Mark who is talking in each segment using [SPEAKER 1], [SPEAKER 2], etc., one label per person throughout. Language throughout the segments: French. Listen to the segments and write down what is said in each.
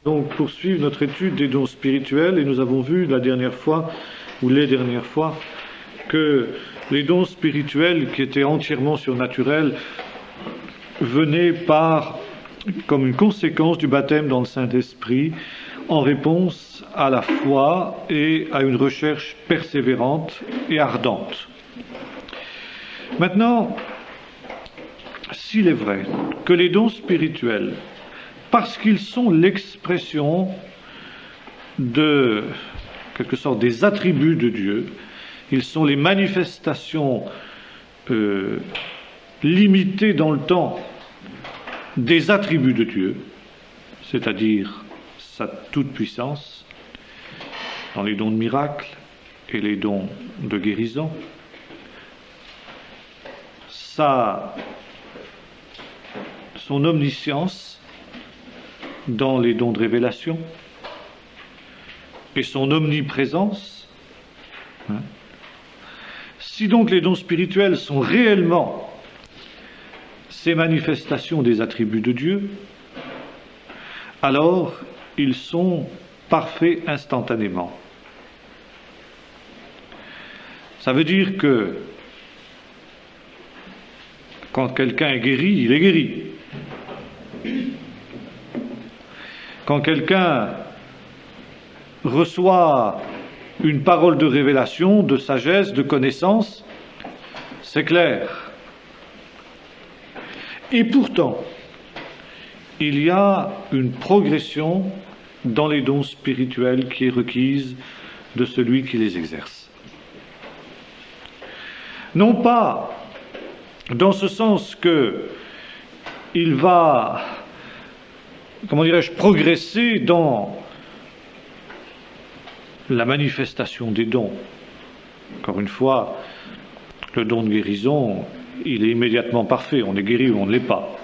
[SPEAKER 1] Donc poursuivre notre étude des dons spirituels et nous avons vu la dernière fois, ou les dernières fois, que les dons spirituels qui étaient entièrement surnaturels venaient comme une conséquence du baptême dans le Saint-Esprit en réponse à la foi et à une recherche persévérante et ardente. Maintenant, s'il est vrai que les dons spirituels, parce qu'ils sont l'expression de, quelque sorte, des attributs de Dieu, ils sont les manifestations limitées dans le temps des attributs de Dieu, c'est-à-dire sa toute-puissance, dans les dons de miracles et les dons de guérison, son omniscience dans les dons de révélation et son omniprésence. Si donc les dons spirituels sont réellement ces manifestations des attributs de Dieu, alors ils sont parfaits instantanément. Ça veut dire que quand quelqu'un est guéri, il est guéri. Quand quelqu'un reçoit une parole de révélation, de sagesse, de connaissance, c'est clair. Et pourtant, il y a une progression dans les dons spirituels qui est requise de celui qui les exerce. Non pas dans ce sens que il va, comment dirais-je, progresser dans la manifestation des dons. Encore une fois, le don de guérison, il est immédiatement parfait, on est guéri ou on ne l'est pas.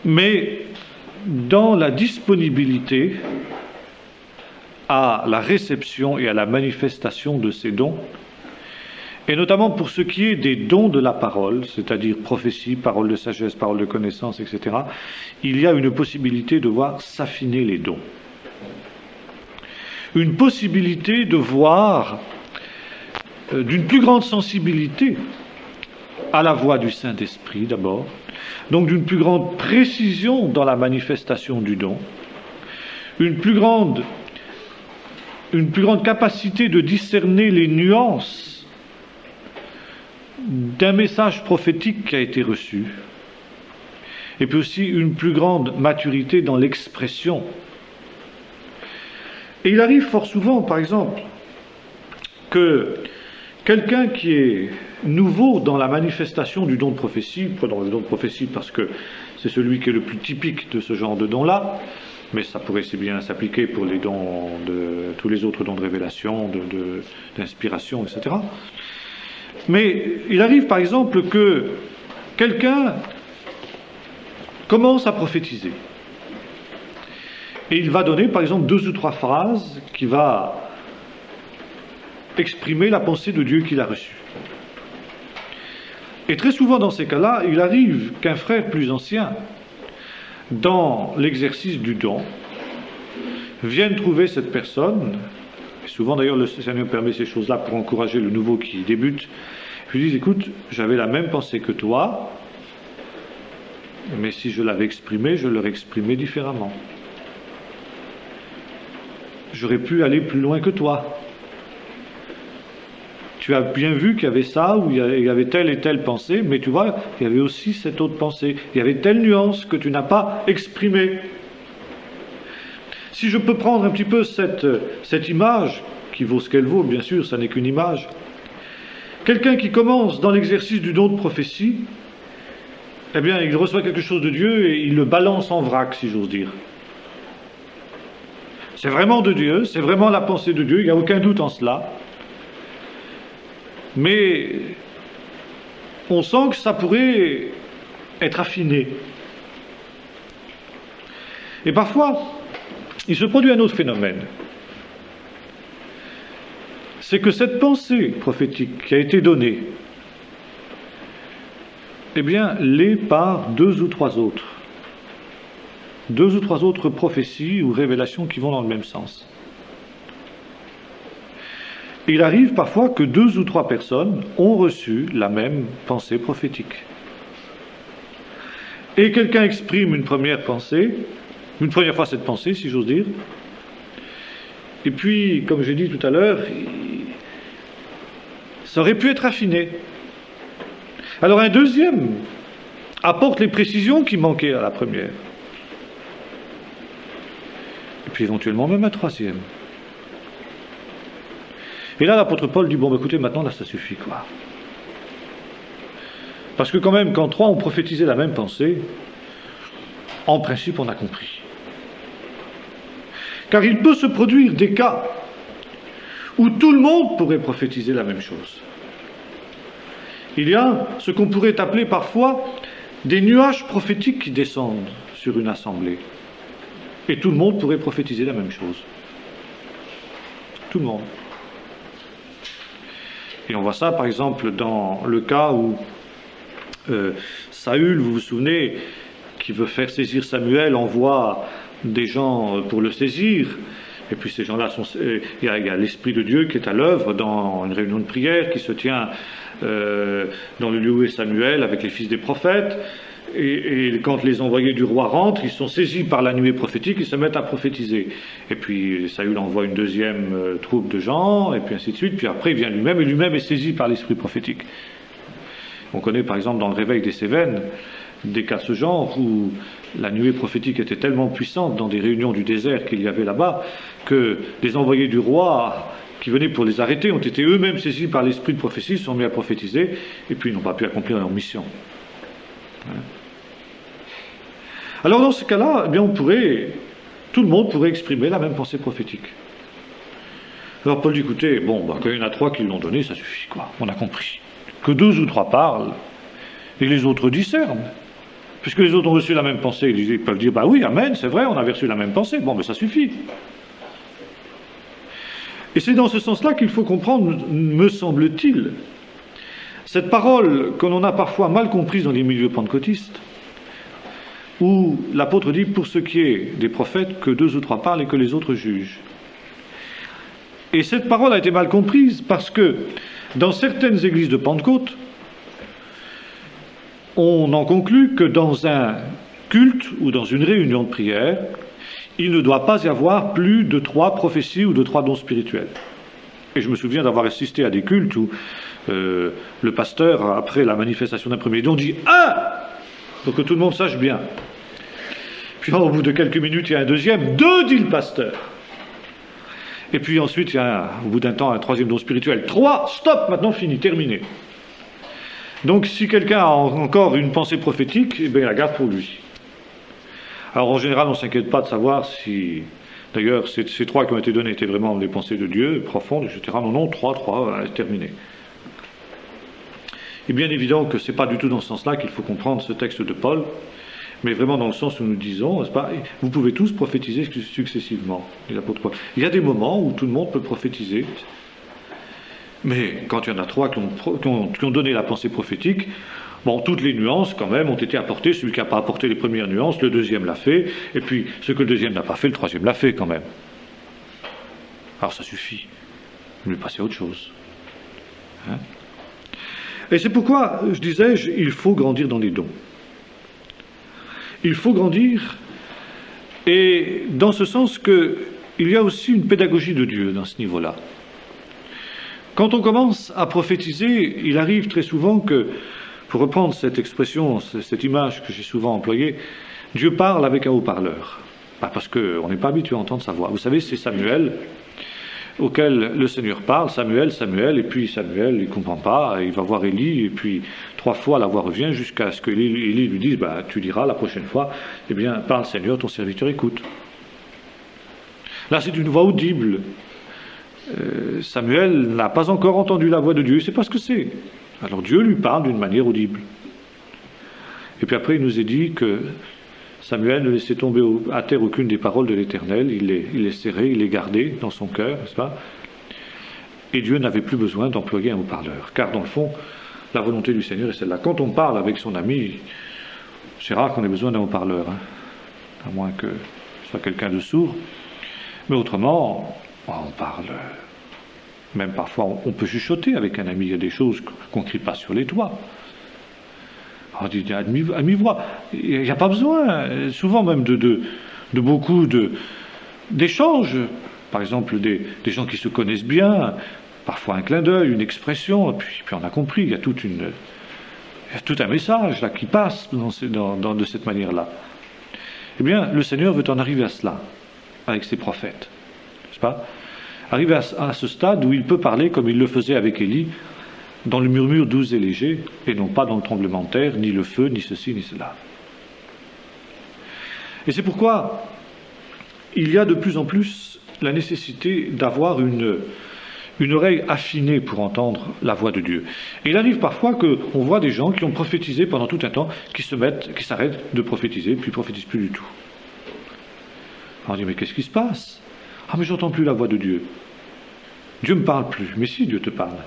[SPEAKER 1] Mais dans la disponibilité à la réception et à la manifestation de ces dons, et notamment pour ce qui est des dons de la parole, c'est-à-dire prophétie, parole de sagesse, parole de connaissance, etc., il y a une possibilité de voir s'affiner les dons. Une possibilité de voir d'une plus grande sensibilité à la voix du Saint-Esprit d'abord, donc d'une plus grande précision dans la manifestation du don, une plus grande capacité de discerner les nuances d'un message prophétique qui a été reçu, et puis aussi une plus grande maturité dans l'expression. Et il arrive fort souvent, par exemple, que quelqu'un qui est nouveau dans la manifestation du don de prophétie, prenons le don de prophétie parce que c'est celui qui est le plus typique de ce genre de don-là, mais ça pourrait si bien s'appliquer pour les dons de tous les autres dons de révélation, d'inspiration, etc. Mais il arrive par exemple que quelqu'un commence à prophétiser. Et il va donner par exemple 2 ou 3 phrases qui va exprimer la pensée de Dieu qu'il a reçue. Et très souvent dans ces cas-là, il arrive qu'un frère plus ancien, dans l'exercice du don, vienne trouver cette personne. Et souvent d'ailleurs le Seigneur permet ces choses-là pour encourager le nouveau qui débute. Je lui dis, écoute, j'avais la même pensée que toi, mais si je l'avais exprimée, je l'aurais exprimée différemment. J'aurais pu aller plus loin que toi. Tu as bien vu qu'il y avait ça, ou il y avait telle et telle pensée, mais tu vois, il y avait aussi cette autre pensée. Il y avait telle nuance que tu n'as pas exprimée. Si je peux prendre un petit peu cette image, qui vaut ce qu'elle vaut, bien sûr, ça n'est qu'une image. Quelqu'un qui commence dans l'exercice du don de prophétie, eh bien, il reçoit quelque chose de Dieu et il le balance en vrac, si j'ose dire. C'est vraiment de Dieu, c'est vraiment la pensée de Dieu, il n'y a aucun doute en cela. Mais on sent que ça pourrait être affiné. Et parfois, il se produit un autre phénomène. C'est que cette pensée prophétique qui a été donnée, eh bien, l'est par 2 ou 3 autres. 2 ou 3 autres prophéties ou révélations qui vont dans le même sens. Il arrive parfois que 2 ou 3 personnes ont reçu la même pensée prophétique. Et quelqu'un exprime une première pensée, une première fois cette pensée, si j'ose dire, et puis, comme j'ai dit tout à l'heure, ça aurait pu être affiné. Alors un deuxième apporte les précisions qui manquaient à la première. Et puis éventuellement même un troisième. Et là, l'apôtre Paul dit, bon, écoutez, maintenant, là, ça suffit, quoi. Parce que quand même, quand 3 ont prophétisé la même pensée, en principe, on a compris. Car il peut se produire des cas où tout le monde pourrait prophétiser la même chose. Il y a ce qu'on pourrait appeler parfois des nuages prophétiques qui descendent sur une assemblée. Et tout le monde pourrait prophétiser la même chose. Tout le monde. Et on voit ça, par exemple, dans le cas où Saül, vous vous souvenez, qui veut faire saisir Samuel, envoie des gens pour le saisir. Et puis ces gens-là, il y a l'Esprit de Dieu qui est à l'œuvre dans une réunion de prière qui se tient dans le lieu où est Samuel avec les fils des prophètes. Et quand les envoyés du roi rentrent, ils sont saisis par la nuée prophétique, ils se mettent à prophétiser. Et puis Saül envoie une deuxième troupe de gens, et puis ainsi de suite. Puis après, il vient lui-même, et lui-même est saisi par l'esprit prophétique. On connaît par exemple dans le réveil des Cévennes des cas de ce genre où la nuée prophétique était tellement puissante dans des réunions du désert qu'il y avait là-bas que les envoyés du roi qui venaient pour les arrêter ont été eux-mêmes saisis par l'esprit de prophétie, se sont mis à prophétiser, et puis ils n'ont pas pu accomplir leur mission. Alors dans ce cas-là, eh bien tout le monde pourrait exprimer la même pensée prophétique. Alors Paul dit, écoutez, bon, quand il y en a 3 qui l'ont donné, ça suffit, quoi, on a compris. Que 2 ou 3 parlent, et les autres discernent. Puisque les autres ont reçu la même pensée, ils peuvent dire, bah oui, amen, c'est vrai, on avait reçu la même pensée, bon, mais ça suffit. Et c'est dans ce sens-là qu'il faut comprendre, me semble-t-il, cette parole que l'on a parfois mal comprise dans les milieux pentecôtistes, où l'apôtre dit, pour ce qui est des prophètes, que 2 ou 3 parlent et que les autres jugent. Et cette parole a été mal comprise parce que dans certaines églises de Pentecôte, on en conclut que dans un culte ou dans une réunion de prière, il ne doit pas y avoir plus de 3 prophéties ou de 3 dons spirituels. Et je me souviens d'avoir assisté à des cultes où le pasteur, après la manifestation d'un premier don, dit « Ah !» pour que tout le monde sache bien. Puis au bout de quelques minutes, il y a un deuxième, 2, dit le pasteur. Et puis ensuite, il y a, au bout d'un temps, un troisième don spirituel. 3, stop, maintenant fini, terminé. Donc si quelqu'un a encore une pensée prophétique, eh bien, il la garde pour lui. Alors en général, on ne s'inquiète pas de savoir si... D'ailleurs, ces 3 qui ont été donnés étaient vraiment des pensées de Dieu, profondes, etc. Non, 3, terminé. Il est bien évident que ce n'est pas du tout dans ce sens-là qu'il faut comprendre ce texte de Paul, mais vraiment dans le sens où nous disons, n'est-ce pas, vous pouvez tous prophétiser successivement, dit l'apôtre Paul. Il y a des moments où tout le monde peut prophétiser, mais quand il y en a 3 qui ont donné la pensée prophétique, bon, toutes les nuances quand même ont été apportées. Celui qui n'a pas apporté les premières nuances, le deuxième l'a fait, et puis ce que le deuxième n'a pas fait, le troisième l'a fait quand même. Alors ça suffit, on lui passer à autre chose. Hein? Et c'est pourquoi, je disais, il faut grandir dans les dons. Il faut grandir, et dans ce sens qu'il y a aussi une pédagogie de Dieu dans ce niveau-là. Quand on commence à prophétiser, il arrive très souvent que, pour reprendre cette expression, cette image que j'ai souvent employée, Dieu parle avec un haut-parleur. Parce qu'on n'est pas habitué à entendre sa voix. Vous savez, c'est Samuel auquel le Seigneur parle, Samuel, Samuel, et puis Samuel, il ne comprend pas, il va voir Élie, et puis 3 fois la voix revient jusqu'à ce que Élie lui dise, tu diras la prochaine fois, eh bien, parle Seigneur, ton serviteur écoute. Là, c'est une voix audible. Samuel n'a pas encore entendu la voix de Dieu, il ne sait pas ce que c'est. Alors Dieu lui parle d'une manière audible. Et puis après, il nous est dit que Samuel ne laissait tomber à terre aucune des paroles de l'Éternel, il les serrait, il les gardait dans son cœur, n'est-ce pas? Et Dieu n'avait plus besoin d'employer un haut-parleur, car dans le fond, la volonté du Seigneur est celle-là. Quand on parle avec son ami, c'est rare qu'on ait besoin d'un haut-parleur. Hein. à moins que ce soit quelqu'un de sourd. Mais autrement, on parle, même parfois on peut chuchoter avec un ami, il y a des choses qu'on ne crie pas sur les toits. On dit à mi-voix, il n'y a pas besoin, souvent même de beaucoup d'échanges. Par exemple, des gens qui se connaissent bien, parfois un clin d'œil, une expression, puis on a compris, il y a tout un message là qui passe de cette manière-là. Eh bien, le Seigneur veut en arriver à cela, avec ses prophètes, n'est-ce pas? Arriver à ce stade où il peut parler comme il le faisait avec Élie, dans le murmure doux et léger, et non pas dans le tremblement de terre, ni le feu, ni ceci, ni cela. Et c'est pourquoi il y a de plus en plus la nécessité d'avoir une oreille affinée pour entendre la voix de Dieu. Et il arrive parfois qu'on voit des gens qui ont prophétisé pendant tout un temps, qui s'arrêtent de prophétiser, puis ne prophétisent plus du tout. Alors on dit, mais qu'est-ce qui se passe? Ah, mais j'entends plus la voix de Dieu. Dieu ne me parle plus. Mais si, Dieu te parle.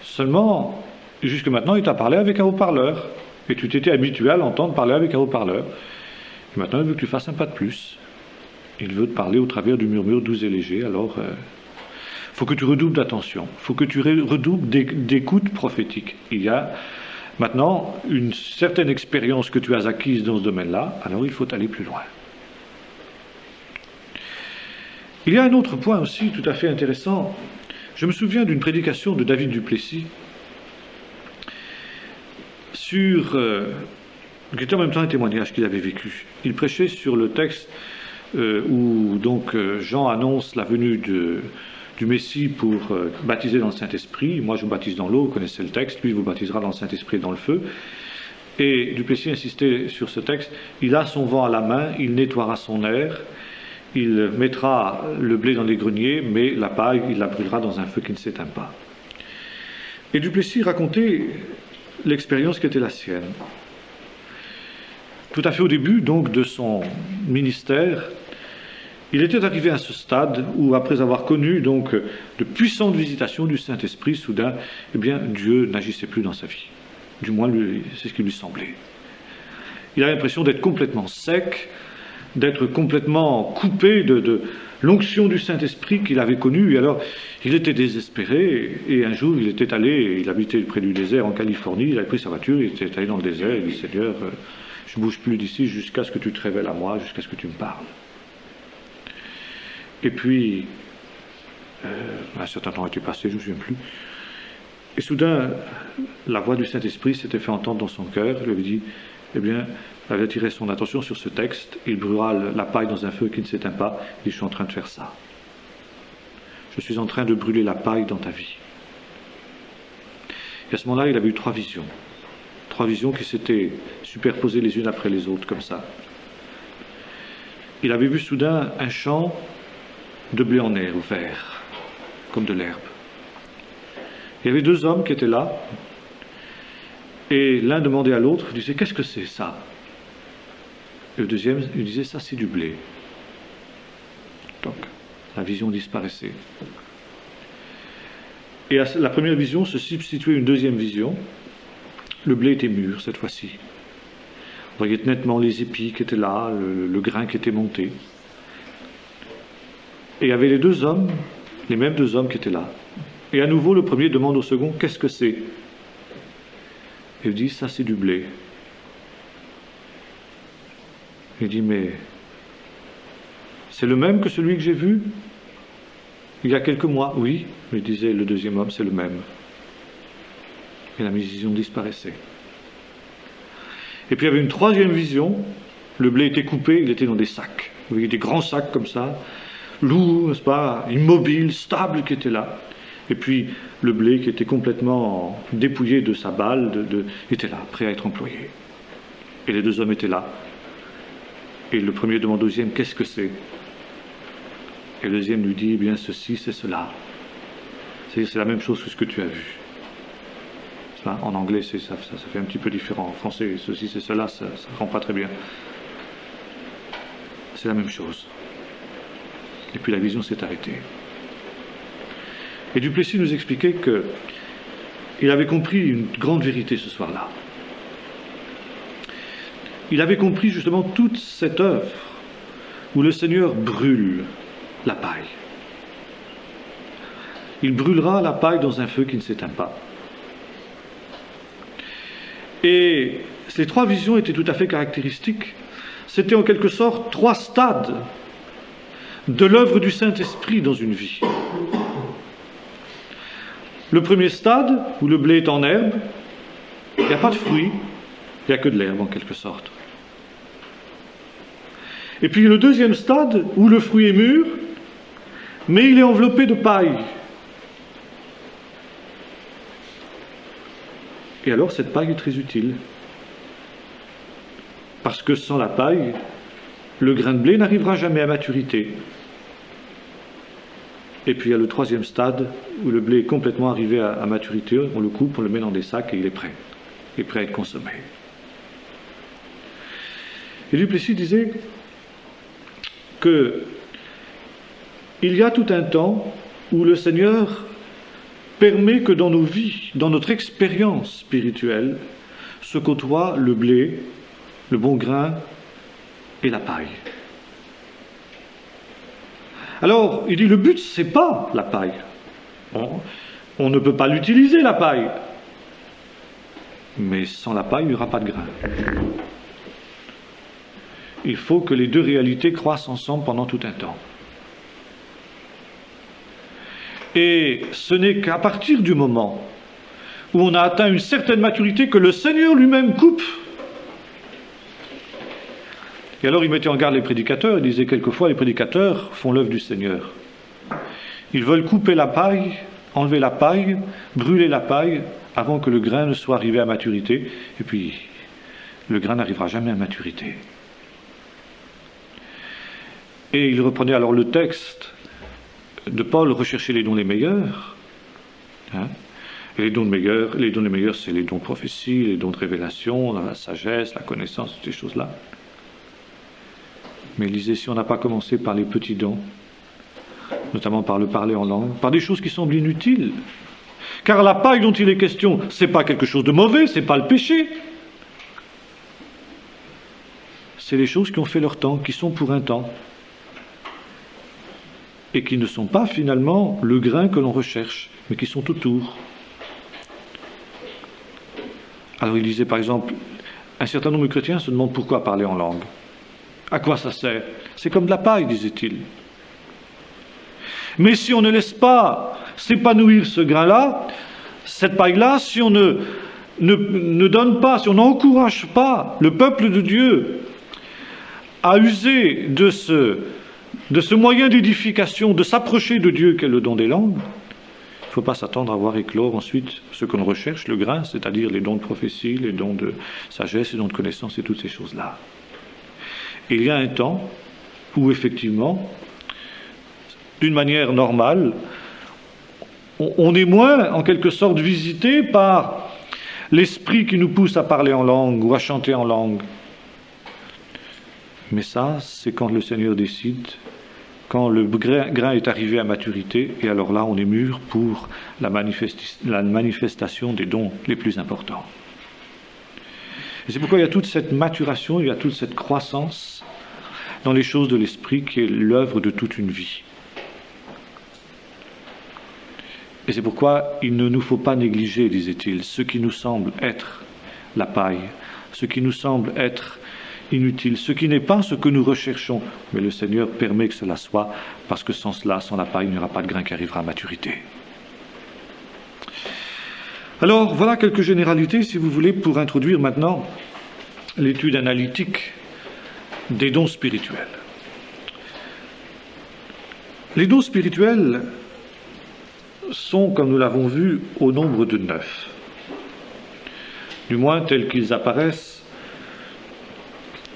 [SPEAKER 1] Seulement, jusque maintenant, il t'a parlé avec un haut-parleur. Et tu t'étais habitué à l'entendre parler avec un haut-parleur. Et maintenant, il veut que tu fasses un pas de plus. Il veut te parler au travers du murmure doux et léger. Alors, faut que tu redoubles d'attention. Faut que tu redoubles d'écoute prophétique. Il y a maintenant une certaine expérience que tu as acquise dans ce domaine-là. Alors, il faut aller plus loin. Il y a un autre point aussi tout à fait intéressant. Je me souviens d'une prédication de David Duplessis qui était en même temps un témoignage qu'il avait vécu. Il prêchait sur le texte où donc Jean annonce la venue du Messie pour baptiser dans le Saint-Esprit. Moi je vous baptise dans l'eau, vous connaissez le texte, lui il vous baptisera dans le Saint-Esprit et dans le feu. Et Duplessis insistait sur ce texte. Il a son vent à la main, il nettoiera son air. Il mettra le blé dans les greniers, mais la paille, il la brûlera dans un feu qui ne s'éteint pas. Et Duplessis racontait l'expérience qui était la sienne. Tout à fait au début, donc, de son ministère, il était arrivé à ce stade où, après avoir connu, donc, de puissantes visitations du Saint-Esprit, soudain, eh bien, Dieu n'agissait plus dans sa vie. Du moins, c'est ce qui lui semblait. Il a l'impression d'être complètement sec, d'être complètement coupé de l'onction du Saint-Esprit qu'il avait connue. Et alors, il était désespéré, et un jour, il habitait près du désert en Californie, il avait pris sa voiture, il était allé dans le désert, il dit, Seigneur, je ne bouge plus d'ici jusqu'à ce que tu te révèles à moi, jusqu'à ce que tu me parles. Et puis, un certain temps était passé, je ne me souviens plus, et soudain, la voix du Saint-Esprit s'était fait entendre dans son cœur, il lui avait dit, eh bien, il avait attiré son attention sur ce texte, il brûlera la paille dans un feu qui ne s'éteint pas, et je suis en train de faire ça. Je suis en train de brûler la paille dans ta vie. Et à ce moment-là, il avait eu trois visions qui s'étaient superposées les unes après les autres, comme ça. Il avait vu soudain un champ de blé en herbe, vert, comme de l'herbe. Il y avait deux hommes qui étaient là, et l'un demandait à l'autre, il disait, qu'est-ce que c'est ça? Et le deuxième, il disait, ça c'est du blé. Donc, la vision disparaissait. Et à la première vision se substituait une deuxième vision. Le blé était mûr cette fois-ci. On voyait nettement les épis qui étaient là, le grain qui était monté. Et il y avait les mêmes deux hommes qui étaient là. Et à nouveau, le premier demande au second, qu'est-ce que c'est? Et il dit, ça c'est du blé. Il dit, mais c'est le même que celui que j'ai vu il y a quelques mois? Oui, lui disait le deuxième homme, c'est le même. Et la vision disparaissait. Et puis il y avait une troisième vision, le blé était coupé, il était dans des sacs. Vous voyez des grands sacs comme ça, lourds, n'est-ce pas, immobiles, stables qui étaient là. Et puis le blé qui était complètement dépouillé de sa balle, était là, prêt à être employé. Et les deux hommes étaient là. Et le premier demande au deuxième, qu'est-ce que c'est? Et le deuxième lui dit, eh bien ceci, c'est cela. C'est la même chose que ce que tu as vu. En anglais, ça fait un petit peu différent. En français, ceci, c'est cela, ça ne rend pas très bien. C'est la même chose. Et puis la vision s'est arrêtée. Et Duplessis nous expliquait qu'il avait compris une grande vérité ce soir-là. il avait compris justement toute cette œuvre où le Seigneur brûle la paille. Il brûlera la paille dans un feu qui ne s'éteint pas. Et ces trois visions étaient tout à fait caractéristiques. C'était en quelque sorte trois stades de l'œuvre du Saint-Esprit dans une vie. Le premier stade, où le blé est en herbe, il n'y a pas de fruits, il n'y a que de l'herbe en quelque sorte. Et puis le deuxième stade, où le fruit est mûr, mais il est enveloppé de paille. Et alors cette paille est très utile. Parce que sans la paille, le grain de blé n'arrivera jamais à maturité. Et puis il y a le troisième stade, où le blé est complètement arrivé à maturité, on le coupe, on le met dans des sacs et il est prêt. Il est prêt à être consommé. Et Duplessis disait que il y a tout un temps où le Seigneur permet que dans nos vies, dans notre expérience spirituelle, se côtoient le blé, le bon grain et la paille. Alors, il dit, le but, c'est pas la paille. On ne peut pas l'utiliser, la paille. Mais sans la paille, il n'y aura pas de grain. Il faut que les deux réalités croissent ensemble pendant tout un temps. Et ce n'est qu'à partir du moment où on a atteint une certaine maturité que le Seigneur lui-même coupe. Et alors il mettait en garde les prédicateurs, il disait quelquefois les prédicateurs font l'œuvre du Seigneur. Ils veulent couper la paille, enlever la paille, brûler la paille avant que le grain ne soit arrivé à maturité, et puis le grain n'arrivera jamais à maturité. Et il reprenait alors le texte de Paul, rechercher les dons les meilleurs. Et les dons les meilleurs, c'est les dons de prophétie, les dons de révélation, la sagesse, la connaissance, toutes ces choses-là. Mais il disait, si on n'a pas commencé par les petits dons, notamment par le parler en langue, par des choses qui semblent inutiles, car la paille dont il est question, c'est pas quelque chose de mauvais, c'est pas le péché. C'est les choses qui ont fait leur temps, qui sont pour un temps, et qui ne sont pas finalement le grain que l'on recherche, mais qui sont autour. Alors il disait par exemple, un certain nombre de chrétiens se demandent pourquoi parler en langue. À quoi ça sert? C'est comme de la paille, disait-il. Mais si on ne laisse pas s'épanouir ce grain-là, cette paille-là, si on ne donne pas, si on n'encourage pas le peuple de Dieu à user de ce moyen d'édification, de s'approcher de Dieu qu'est le don des langues, il ne faut pas s'attendre à voir éclore ensuite ce qu'on recherche, le grain, c'est-à-dire les dons de prophétie, les dons de sagesse, les dons de connaissance et toutes ces choses-là. Et il y a un temps où effectivement, d'une manière normale, on est moins en quelque sorte visité par l'esprit qui nous pousse à parler en langue ou à chanter en langue. Mais ça, c'est quand le Seigneur décide, quand le grain est arrivé à maturité, et alors là, on est mûr pour la manifestation des dons les plus importants. Et c'est pourquoi il y a toute cette maturation, il y a toute cette croissance dans les choses de l'esprit qui est l'œuvre de toute une vie. Et c'est pourquoi il ne nous faut pas négliger, disait-il, ce qui nous semble être la paille, ce qui nous semble être inutile, ce qui n'est pas ce que nous recherchons. Mais le Seigneur permet que cela soit, parce que sans cela, sans la paille, il n'y aura pas de grain qui arrivera à maturité. Alors, voilà quelques généralités, si vous voulez, pour introduire maintenant l'étude analytique des dons spirituels. Les dons spirituels sont, comme nous l'avons vu, au nombre de 9. Du moins tels qu'ils apparaissent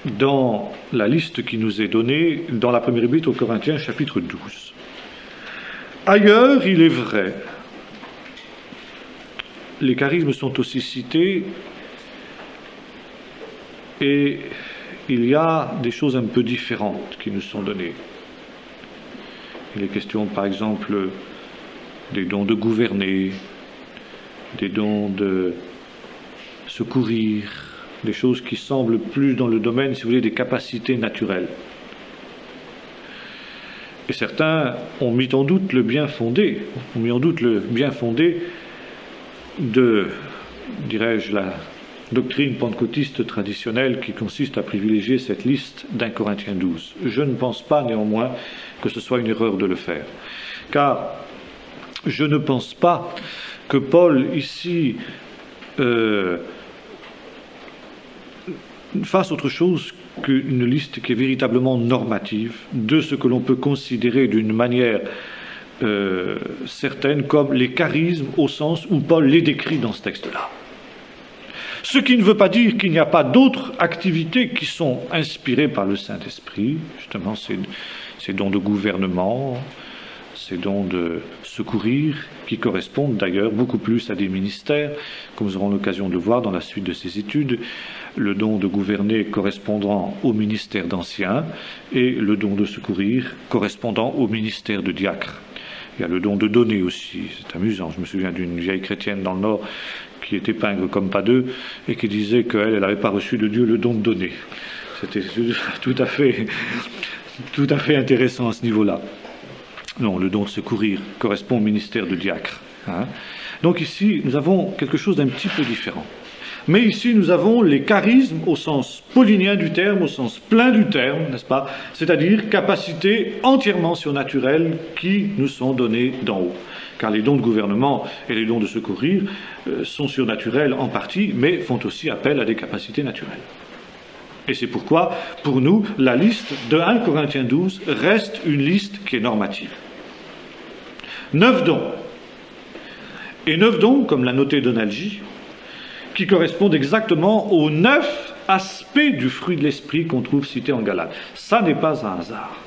[SPEAKER 1] dans la liste qui nous est donnée dans la première épître aux Corinthiens, chapitre 12. Ailleurs, il est vrai, les charismes sont aussi cités, et il y a des choses un peu différentes qui nous sont données. Il est question, par exemple, des dons de gouverner, des dons de secourir, des choses qui semblent plus dans le domaine, si vous voulez, des capacités naturelles. Et certains ont mis en doute le bien fondé, de, dirais-je, la doctrine pentecôtiste traditionnelle qui consiste à privilégier cette liste d'1 Corinthiens 12. Je ne pense pas néanmoins que ce soit une erreur de le faire, car je ne pense pas que Paul ici fasse autre chose qu'une liste qui est véritablement normative de ce que l'on peut considérer d'une manière certaine comme les charismes au sens où Paul les décrit dans ce texte-là. Ce qui ne veut pas dire qu'il n'y a pas d'autres activités qui sont inspirées par le Saint-Esprit, justement ces dons de gouvernement, ces dons de secourir, qui correspondent d'ailleurs beaucoup plus à des ministères, comme nous aurons l'occasion de voir dans la suite de ces études, le don de gouverner correspondant au ministère d'ancien et le don de secourir correspondant au ministère de diacre. Il y a le don de donner aussi, c'est amusant, je me souviens d'une vieille chrétienne dans le Nord qui était pingre comme pas deux et qui disait qu'elle n'avait pas reçu de Dieu le don de donner. C'était tout à fait intéressant à ce niveau-là. Non, le don de secourir correspond au ministère de diacre. Donc ici, nous avons quelque chose d'un petit peu différent. Mais ici, nous avons les charismes au sens paulinien du terme, au sens plein du terme, n'est-ce pas? C'est-à-dire capacités entièrement surnaturelles qui nous sont données d'en haut. Car les dons de gouvernement et les dons de secourir sont surnaturels en partie, mais font aussi appel à des capacités naturelles. Et c'est pourquoi, pour nous, la liste de 1 Corinthiens 12 reste une liste qui est normative. 9 dons. Et 9 dons, comme l'a noté Donalgie, qui correspondent exactement aux 9 aspects du fruit de l'esprit qu'on trouve cité en Galates. Ça n'est pas un hasard.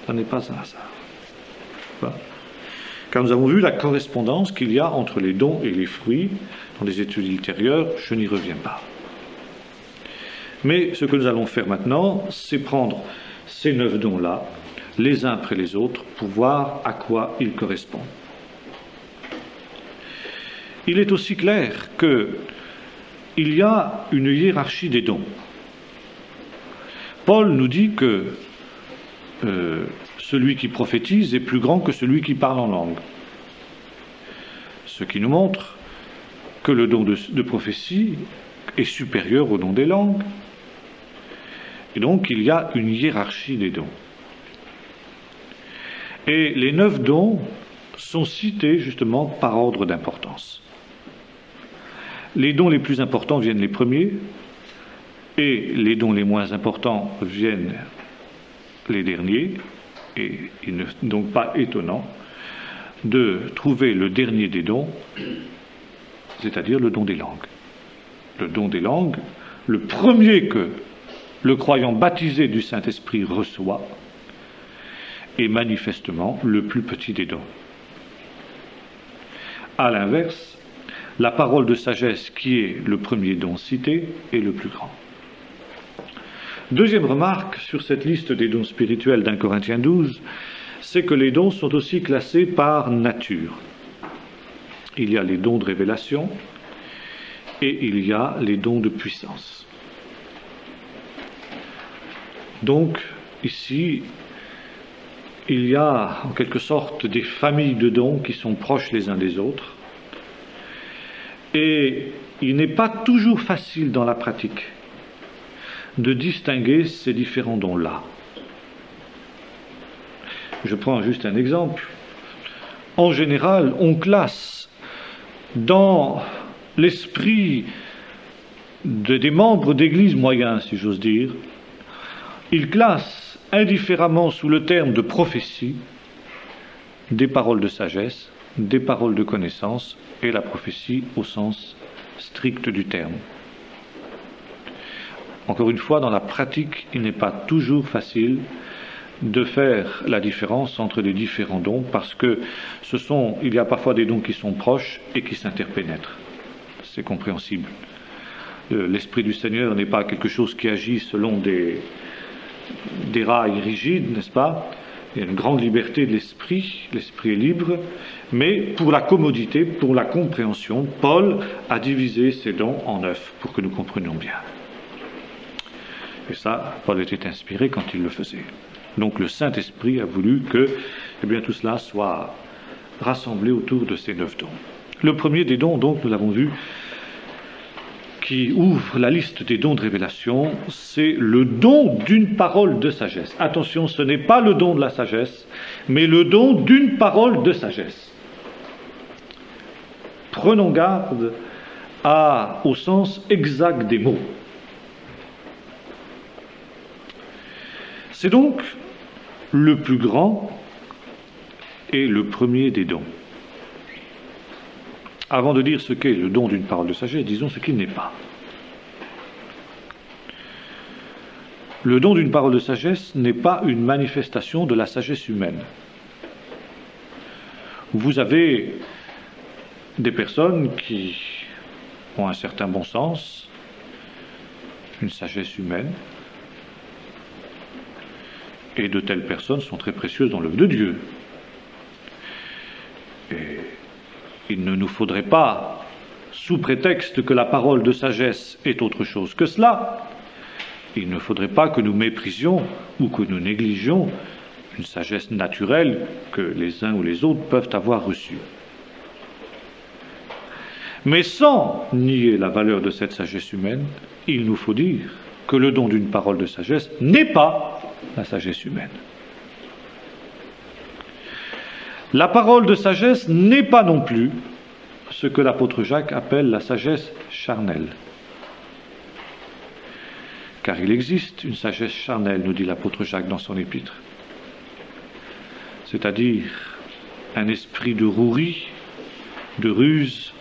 [SPEAKER 1] Ça n'est pas un hasard. Voilà. Car nous avons vu la correspondance qu'il y a entre les dons et les fruits dans les études ultérieures, je n'y reviens pas. Mais ce que nous allons faire maintenant, c'est prendre ces 9 dons-là, les uns après les autres, pour voir à quoi ils correspondent. Il est aussi clair qu'il y a une hiérarchie des dons. Paul nous dit que celui qui prophétise est plus grand que celui qui parle en langue. Ce qui nous montre que le don de prophétie est supérieur au don des langues. Et donc il y a une hiérarchie des dons. Et les 9 dons sont cités justement par ordre d'importance. Les dons les plus importants viennent les premiers, et les dons les moins importants viennent les derniers, et il n'est donc pas étonnant de trouver le dernier des dons, c'est-à-dire le don des langues. Le don des langues, le premier que le croyant baptisé du Saint-Esprit reçoit, est manifestement le plus petit des dons. À l'inverse, la parole de sagesse, qui est le premier don cité, est le plus grand. Deuxième remarque sur cette liste des dons spirituels d'1 Corinthiens 12, c'est que les dons sont aussi classés par nature. Il y a les dons de révélation et il y a les dons de puissance. Donc, ici, il y a en quelque sorte des familles de dons qui sont proches les uns des autres. Et il n'est pas toujours facile dans la pratique de distinguer ces différents dons-là. Je prends juste un exemple. En général, on classe dans l'esprit des membres d'église moyens, si j'ose dire, ils classent indifféremment sous le terme de prophétie des paroles de sagesse, des paroles de connaissance et la prophétie au sens strict du terme. Encore une fois, dans la pratique, il n'est pas toujours facile de faire la différence entre les différents dons parce que il y a parfois des dons qui sont proches et qui s'interpénètrent. C'est compréhensible. L'Esprit du Seigneur n'est pas quelque chose qui agit selon des rails rigides, n'est-ce pas? Il y a une grande liberté de l'esprit est libre, mais pour la commodité, pour la compréhension, Paul a divisé ces dons en 9 pour que nous comprenions bien. Et ça, Paul était inspiré quand il le faisait. Donc le Saint-Esprit a voulu que tout cela soit rassemblé autour de ces 9 dons. Le premier des dons, donc, nous l'avons vu, qui ouvre la liste des dons de révélation, c'est le don d'une parole de sagesse. Attention, ce n'est pas le don de la sagesse, mais le don d'une parole de sagesse. Prenons garde au sens exact des mots. C'est donc le plus grand et le premier des dons. Avant de dire ce qu'est le don d'une parole de sagesse, disons ce qu'il n'est pas. Le don d'une parole de sagesse n'est pas une manifestation de la sagesse humaine. Vous avez des personnes qui ont un certain bon sens, une sagesse humaine, et de telles personnes sont très précieuses dans l'œuvre de Dieu. Et il ne nous faudrait pas, sous prétexte que la parole de sagesse est autre chose que cela, il ne faudrait pas que nous méprisions ou que nous négligions une sagesse naturelle que les uns ou les autres peuvent avoir reçue. Mais sans nier la valeur de cette sagesse humaine, il nous faut dire que le don d'une parole de sagesse n'est pas la sagesse humaine. La parole de sagesse n'est pas non plus ce que l'apôtre Jacques appelle la sagesse charnelle. Car il existe une sagesse charnelle, nous dit l'apôtre Jacques dans son épître. C'est-à-dire un esprit de rouerie, de ruse,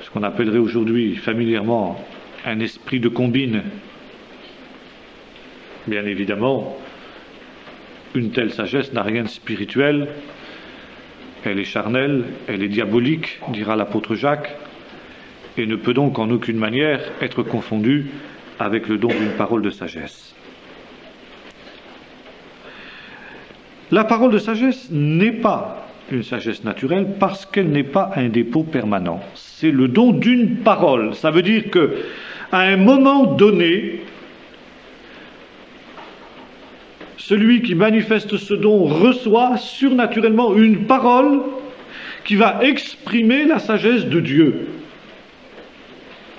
[SPEAKER 1] ce qu'on appellerait aujourd'hui familièrement un esprit de combine. Bien évidemment, une telle sagesse n'a rien de spirituel, elle est charnelle, elle est diabolique, dira l'apôtre Jacques, et ne peut donc en aucune manière être confondue avec le don d'une parole de sagesse. La parole de sagesse n'est pas une sagesse naturelle parce qu'elle n'est pas un dépôt permanent. C'est le don d'une parole. Ça veut dire que, à un moment donné, celui qui manifeste ce don reçoit surnaturellement une parole qui va exprimer la sagesse de Dieu.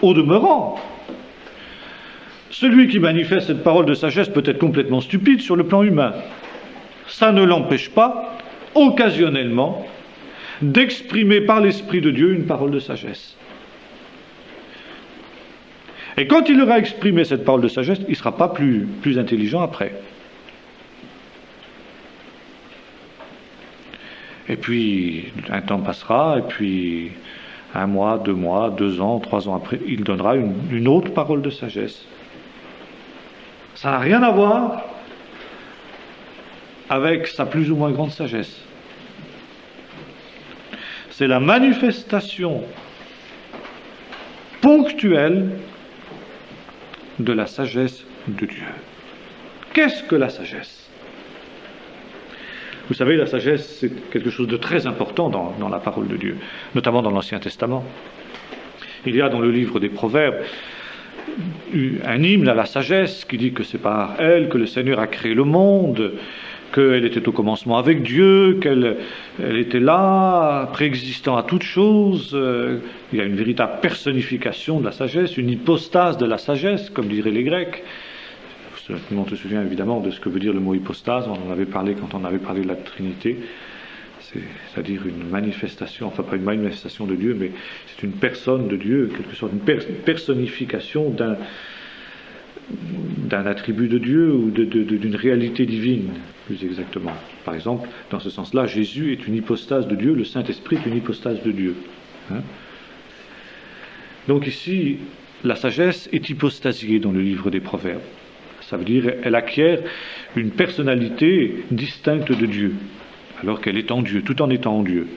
[SPEAKER 1] Au demeurant, celui qui manifeste cette parole de sagesse peut être complètement stupide sur le plan humain. Ça ne l'empêche pas, occasionnellement, d'exprimer par l'Esprit de Dieu une parole de sagesse. Et quand il aura exprimé cette parole de sagesse, il ne sera pas plus intelligent après. Et puis, un temps passera, et puis 1 mois, 2 mois, 2 ans, 3 ans après, il donnera une autre parole de sagesse. Ça n'a rien à voir avec sa plus ou moins grande sagesse. C'est la manifestation ponctuelle de la sagesse de Dieu. Qu'est-ce que la sagesse ? Vous savez, la sagesse, c'est quelque chose de très important dans la parole de Dieu, notamment dans l'Ancien Testament. Il y a dans le livre des Proverbes un hymne à la sagesse qui dit que c'est par elle que le Seigneur a créé le monde, qu'elle était au commencement avec Dieu, qu'elle était là, préexistant à toute chose. Il y a une véritable personnification de la sagesse, une hypostase de la sagesse, comme diraient les Grecs. On se souvient évidemment de ce que veut dire le mot hypostase, on en avait parlé quand on avait parlé de la Trinité, c'est-à-dire une manifestation, enfin pas une manifestation de Dieu, mais c'est une personne de Dieu, quelque sorte une personnification d'un attribut de Dieu ou d'une réalité divine, plus exactement. Par exemple, dans ce sens-là, Jésus est une hypostase de Dieu, le Saint-Esprit est une hypostase de Dieu. Donc ici, la sagesse est hypostasiée dans le livre des Proverbes. Ça veut dire qu'elle acquiert une personnalité distincte de Dieu, alors qu'elle est en Dieu, tout en étant en Dieu.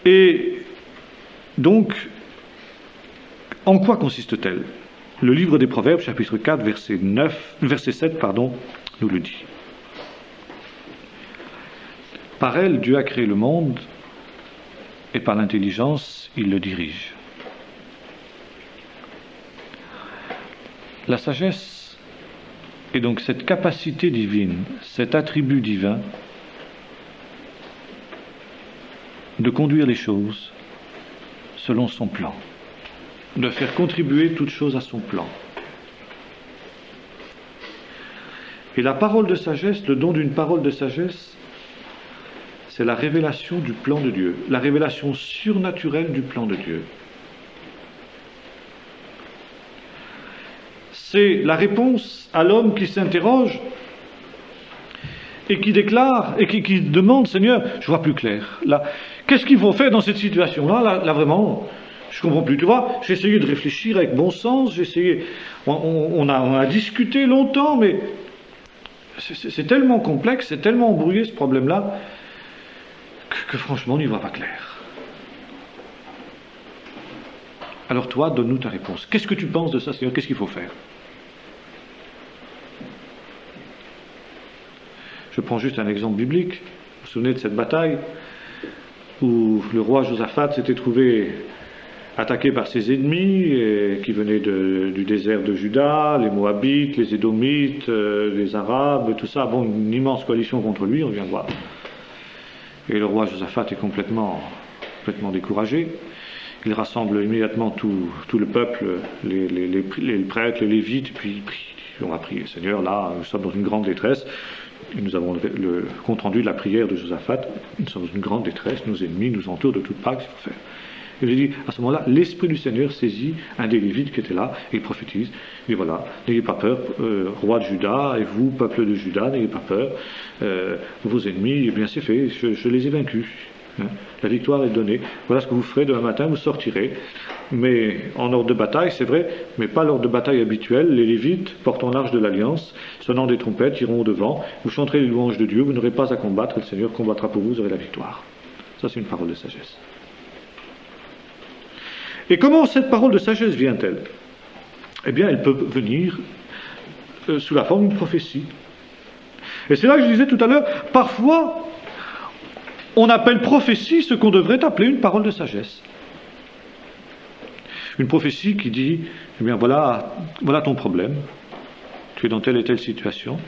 [SPEAKER 1] Et donc, en quoi consiste-t-elle ? Le livre des Proverbes, chapitre 4, verset 7, nous le dit. Par elle, Dieu a créé le monde, et par l'intelligence, il le dirige. La sagesse est donc cette capacité divine, cet attribut divin de conduire les choses selon son plan, de faire contribuer toute chose à son plan. Et la parole de sagesse, le don d'une parole de sagesse, c'est la révélation du plan de Dieu, la révélation surnaturelle du plan de Dieu. C'est la réponse à l'homme qui s'interroge et qui déclare et qui demande, Seigneur, je vois plus clair. Là, qu'est-ce qu'il faut faire dans cette situation-là, là vraiment, je comprends plus. Tu vois, j'ai essayé de réfléchir avec bon sens, j'ai essayé, on a discuté longtemps, mais c'est tellement complexe, c'est tellement embrouillé ce problème-là, que franchement, on n'y voit pas clair. Alors toi, donne-nous ta réponse. Qu'est-ce que tu penses de ça, Seigneur? Qu'est-ce qu'il faut faire? Je prends juste un exemple biblique. Vous vous souvenez de cette bataille où le roi Josaphat s'était trouvé attaqué par ses ennemis qui venaient du désert de Juda, les Moabites, les Édomites, les Arabes, tout ça. Bon, une immense coalition contre lui, on vient de voir. Et le roi Josaphat est complètement découragé. Il rassemble immédiatement tout le peuple, les prêtres, les lévites, et puis on a prié. Seigneur, là, nous sommes dans une grande détresse. Et nous avons le compte-rendu de la prière de Josaphat. Nous sommes dans une grande détresse, nos ennemis nous entourent de toutes parts, qu'est-ce qu'il faut faire? Et je dis, à ce moment-là, l'Esprit du Seigneur saisit un des Lévites qui était là, et il prophétise. Il dit, voilà, n'ayez pas peur, roi de Juda, et vous, peuple de Juda, n'ayez pas peur. Vos ennemis, eh bien c'est fait, je les ai vaincus. Hein. La victoire est donnée. Voilà ce que vous ferez demain matin, vous sortirez. Mais en ordre de bataille, c'est vrai, mais pas l'ordre de bataille habituel. Les Lévites, portant l'arche de l'Alliance, sonnant des trompettes, iront au devant. Vous chanterez les louanges de Dieu, vous n'aurez pas à combattre, le Seigneur combattra pour vous, vous aurez la victoire. Ça, c'est une parole de sagesse. Et comment cette parole de sagesse vient-elle? Eh bien, elle peut venir sous la forme d'une prophétie. Et c'est là que je disais tout à l'heure, parfois, on appelle prophétie ce qu'on devrait appeler une parole de sagesse. Une prophétie qui dit, eh bien voilà ton problème, tu es dans telle et telle situation,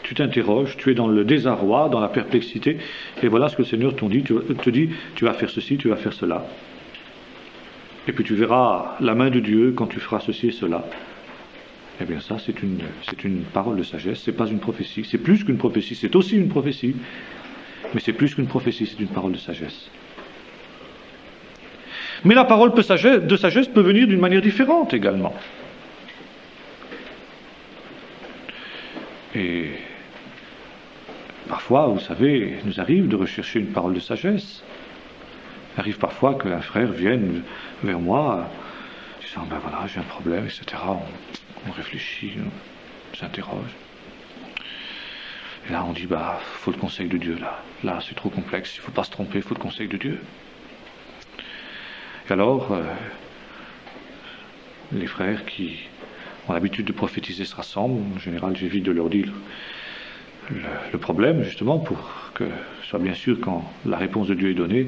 [SPEAKER 1] tu t'interroges, tu es dans le désarroi, dans la perplexité, et voilà ce que le Seigneur te dit, tu vas faire ceci, tu vas faire cela. Et puis tu verras la main de Dieu quand tu feras ceci et cela. Eh bien ça, c'est une parole de sagesse, c'est pas une prophétie, c'est plus qu'une prophétie, c'est aussi une prophétie, mais c'est plus qu'une prophétie, c'est une parole de sagesse. Mais la parole de sagesse peut venir d'une manière différente également. Et parfois, vous savez, il nous arrive de rechercher une parole de sagesse. Il arrive parfois qu'un frère vienne vers moi, disant, ben voilà, j'ai un problème, etc. On réfléchit, on s'interroge. Et là, on dit, bah, faut le conseil de Dieu, là. Là, c'est trop complexe, il ne faut pas se tromper, il faut le conseil de Dieu. Et alors, les frères qui ont l'habitude de prophétiser se rassemblent. En général, j'évite de leur dire le problème, justement, pour que ce soit bien sûr, quand la réponse de Dieu est donnée,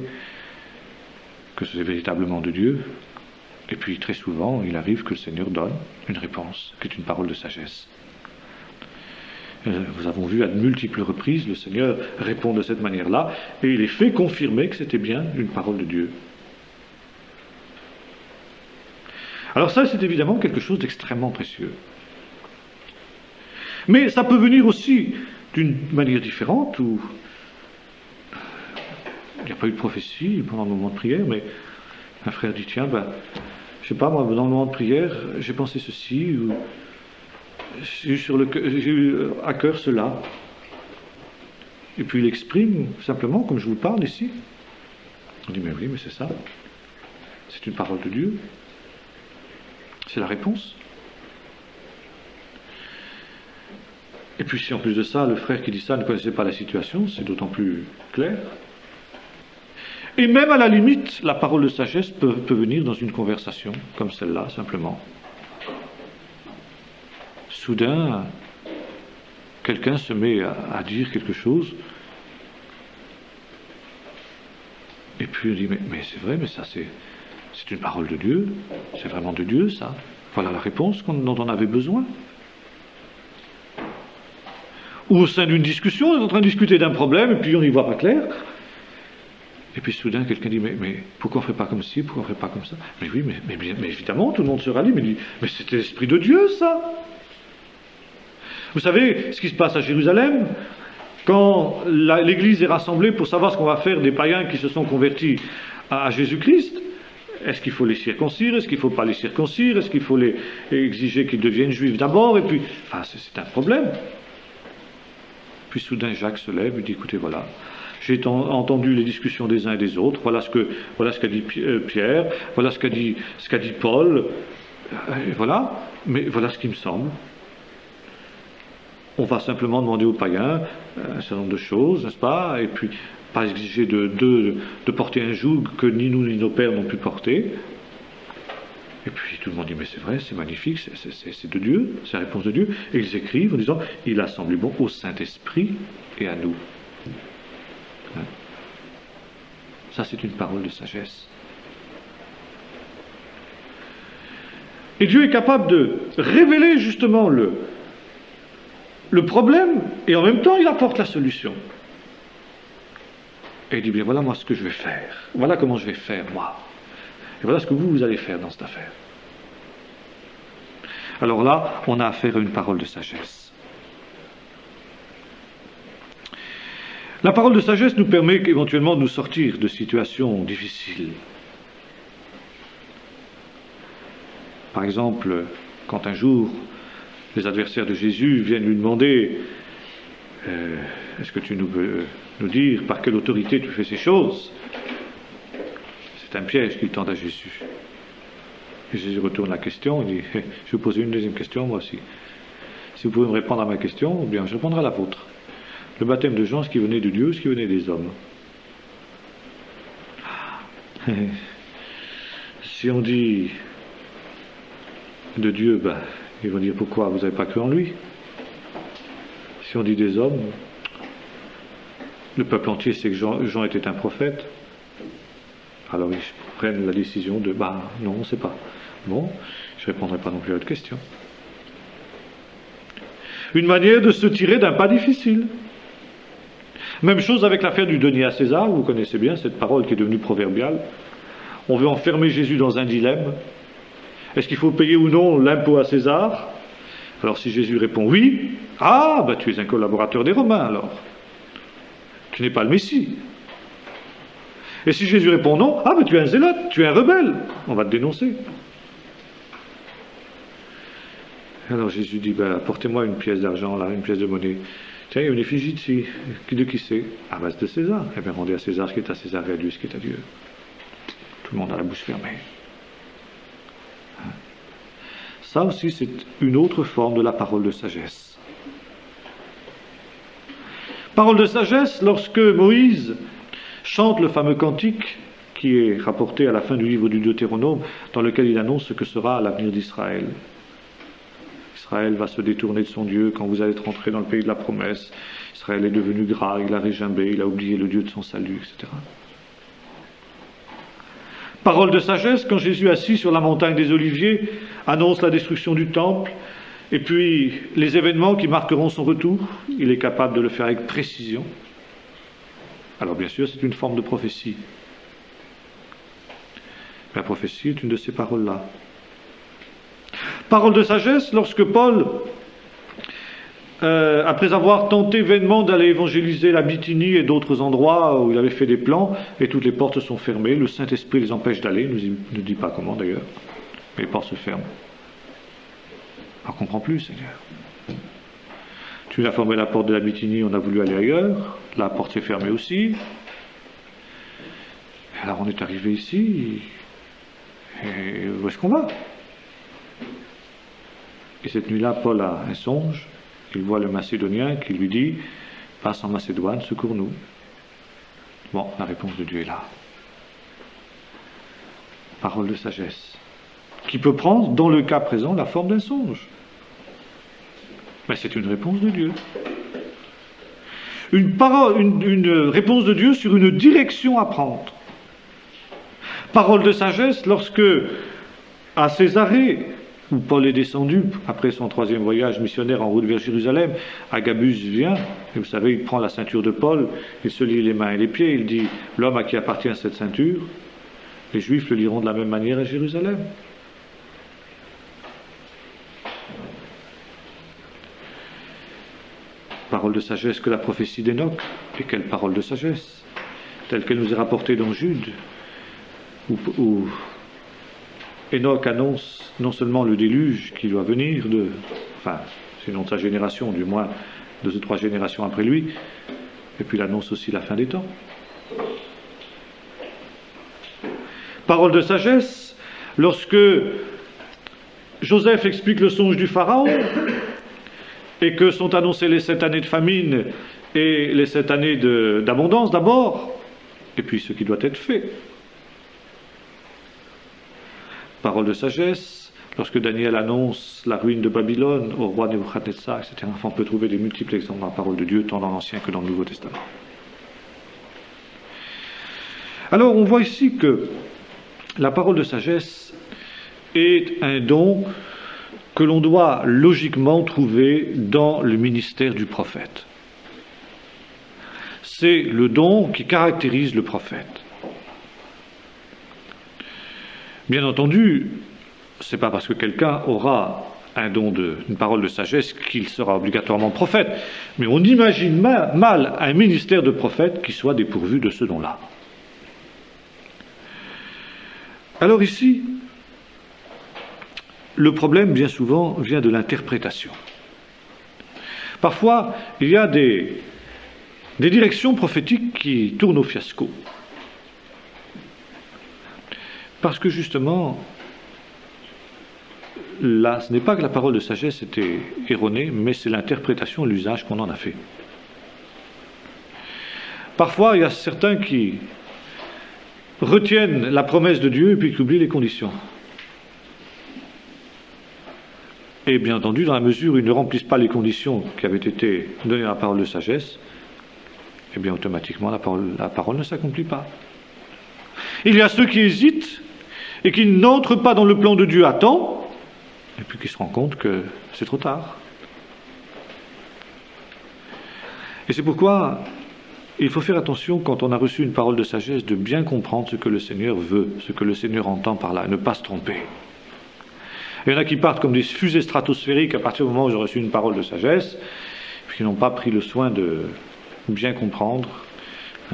[SPEAKER 1] que c'est véritablement de Dieu. Et puis, très souvent, il arrive que le Seigneur donne une réponse, qui est une parole de sagesse. Nous avons vu à de multiples reprises le Seigneur répond de cette manière-là, et il est fait confirmer que c'était bien une parole de Dieu. Alors ça, c'est évidemment quelque chose d'extrêmement précieux. Mais ça peut venir aussi d'une manière différente, où il n'y a pas eu de prophétie pendant le moment de prière, mais un frère dit, tiens, je sais pas, moi, dans le moment de prière, j'ai pensé ceci, ou j'ai eu à cœur cela. Et puis il exprime simplement, comme je vous parle ici. On dit, mais oui, mais c'est ça. C'est une parole de Dieu. C'est la réponse. Et puis si en plus de ça, le frère qui dit ça ne connaissait pas la situation, c'est d'autant plus clair. Et même à la limite, la parole de sagesse peut venir dans une conversation, comme celle-là, simplement. Soudain, quelqu'un se met à dire quelque chose, et puis on dit, mais c'est vrai, mais ça c'est une parole de Dieu, c'est vraiment de Dieu ça. Voilà la réponse dont on avait besoin. Ou au sein d'une discussion, on est en train de discuter d'un problème, et puis on n'y voit pas clair. Et puis soudain, quelqu'un dit, mais pourquoi on ne ferait pas comme ci, pourquoi on ne ferait pas comme ça? Mais oui, mais évidemment, tout le monde se rallie, mais c'était l'Esprit de Dieu, ça. Vous savez ce qui se passe à Jérusalem? Quand l'Église est rassemblée pour savoir ce qu'on va faire des païens qui se sont convertis à Jésus-Christ, est-ce qu'il faut les circoncire? Est-ce qu'il ne faut pas les circoncire? Est-ce qu'il faut les exiger qu'ils deviennent juifs d'abord? Et puis, enfin, c'est un problème. Puis soudain, Jacques se lève et dit, écoutez, voilà, j'ai entendu les discussions des uns et des autres, voilà ce qu'a dit Pierre, voilà ce qu'a dit Paul, voilà, mais voilà ce qui me semble. On va simplement demander aux païens un certain nombre de choses, n'est-ce pas? Et puis, pas exiger de porter un joug que ni nous ni nos pères n'ont pu porter. Et puis tout le monde dit, mais c'est vrai, c'est magnifique, c'est de Dieu, c'est la réponse de Dieu. Et ils écrivent en disant, il a semblé bon au Saint-Esprit et à nous. Hein? Ça, c'est une parole de sagesse. Et Dieu est capable de révéler justement le problème, et en même temps, il apporte la solution. Et il dit, bien voilà moi ce que je vais faire. Voilà comment je vais faire, moi. Et voilà ce que vous allez faire dans cette affaire. Alors là, on a affaire à une parole de sagesse. La parole de sagesse nous permet éventuellement de nous sortir de situations difficiles. Par exemple, quand un jour, les adversaires de Jésus viennent lui demander est-ce que tu peux nous dire par quelle autorité tu fais ces choses? C'est un piège qu'ils tendent à Jésus. Et Jésus retourne la question, il dit, je vais vous poser une deuxième question moi aussi. Si vous pouvez me répondre à ma question, bien je répondrai à la vôtre. Le baptême de Jean, ce qui venait de Dieu, ce qui venait des hommes. Si on dit de Dieu, ben, ils vont dire pourquoi vous n'avez pas cru en lui? Si on dit des hommes, le peuple entier sait que Jean était un prophète. Alors ils prennent la décision de, non, on ne sait pas. Bon, je ne répondrai pas non plus à votre question. Une manière de se tirer d'un pas difficile. Même chose avec l'affaire du denier à César, vous connaissez bien cette parole qui est devenue proverbiale. On veut enfermer Jésus dans un dilemme. Est-ce qu'il faut payer ou non l'impôt à César? Alors si Jésus répond oui, tu es un collaborateur des Romains alors. Tu n'es pas le Messie. Et si Jésus répond non, tu es un zélote, tu es un rebelle, on va te dénoncer. Alors Jésus dit, apportez-moi une pièce d'argent là, une pièce de monnaie. Tiens, il y a une effigie ici. De qui c'est? C'est de César. Eh bien, rendez à César ce qui est à César et à Dieu ce qui est à Dieu. Tout le monde a la bouche fermée. Ça aussi, c'est une autre forme de la parole de sagesse. Parole de sagesse, lorsque Moïse chante le fameux cantique qui est rapporté à la fin du livre du Deutéronome, dans lequel il annonce ce que sera l'avenir d'Israël. Israël va se détourner de son Dieu quand vous allez être rentré dans le pays de la promesse. Israël est devenu gras, il a régimbé, il a oublié le Dieu de son salut, etc. Parole de sagesse, quand Jésus assis sur la montagne des Oliviers annonce la destruction du temple et puis les événements qui marqueront son retour, il est capable de le faire avec précision. Alors bien sûr, c'est une forme de prophétie. La prophétie est une de ces paroles-là. Parole de sagesse, lorsque Paul, après avoir tenté vainement d'aller évangéliser la Bithynie et d'autres endroits où il avait fait des plans, et toutes les portes sont fermées, le Saint-Esprit les empêche d'aller, il ne dit pas comment d'ailleurs, mais les portes se ferment. On ne comprend plus, Seigneur. Tu as fermé la porte de la Bithynie, on a voulu aller ailleurs, la porte s'est fermée aussi. Alors on est arrivé ici, et où est-ce qu'on va? Et cette nuit-là, Paul a un songe, il voit le Macédonien qui lui dit « Passe en Macédoine, secours-nous ». Bon, la réponse de Dieu est là. Parole de sagesse, qui peut prendre, dans le cas présent, la forme d'un songe. Mais c'est une réponse de Dieu. Une réponse de Dieu sur une direction à prendre. Parole de sagesse lorsque, à Césarée, où Paul est descendu après son 3e voyage missionnaire en route vers Jérusalem. Agabus vient, et vous savez, il prend la ceinture de Paul, il se lie les mains et les pieds, il dit « L'homme à qui appartient cette ceinture », les Juifs le liront de la même manière à Jérusalem. Parole de sagesse que la prophétie d'Enoch. Et quelle parole de sagesse, telle qu'elle nous est rapportée dans Jude, où Enoch annonce non seulement le déluge qui doit venir, sinon de sa génération, du moins 2 ou 3 générations après lui, et puis il annonce aussi la fin des temps. Parole de sagesse, lorsque Joseph explique le songe du Pharaon, et que sont annoncées les 7 années de famine et les 7 années d'abondance d'abord, et puis ce qui doit être fait. Parole de sagesse, lorsque Daniel annonce la ruine de Babylone au roi Nebuchadnezzar, etc. Enfin, on peut trouver des multiples exemples dans la parole de Dieu, tant dans l'Ancien que dans le Nouveau Testament. Alors, on voit ici que la parole de sagesse est un don que l'on doit logiquement trouver dans le ministère du prophète. C'est le don qui caractérise le prophète. Bien entendu, ce n'est pas parce que quelqu'un aura un don une parole de sagesse qu'il sera obligatoirement prophète, mais on imagine mal un ministère de prophète qui soit dépourvu de ce don-là. Alors ici, le problème, bien souvent, vient de l'interprétation. Parfois, il y a des directions prophétiques qui tournent au fiasco. Parce que, justement, là, ce n'est pas que la parole de sagesse était erronée, mais c'est l'interprétation, l'usage qu'on en a fait. Parfois, il y a certains qui retiennent la promesse de Dieu et puis qui oublient les conditions. Et bien entendu, dans la mesure où ils ne remplissent pas les conditions qui avaient été données à la parole de sagesse, eh bien automatiquement la parole ne s'accomplit pas. Il y a ceux qui hésitent et qui n'entrent pas dans le plan de Dieu à temps, et puis qui se rendent compte que c'est trop tard. Et c'est pourquoi il faut faire attention, quand on a reçu une parole de sagesse, de bien comprendre ce que le Seigneur veut, ce que le Seigneur entend par là, et ne pas se tromper. Il y en a qui partent comme des fusées stratosphériques à partir du moment où ils ont reçu une parole de sagesse, puis qui n'ont pas pris le soin de bien comprendre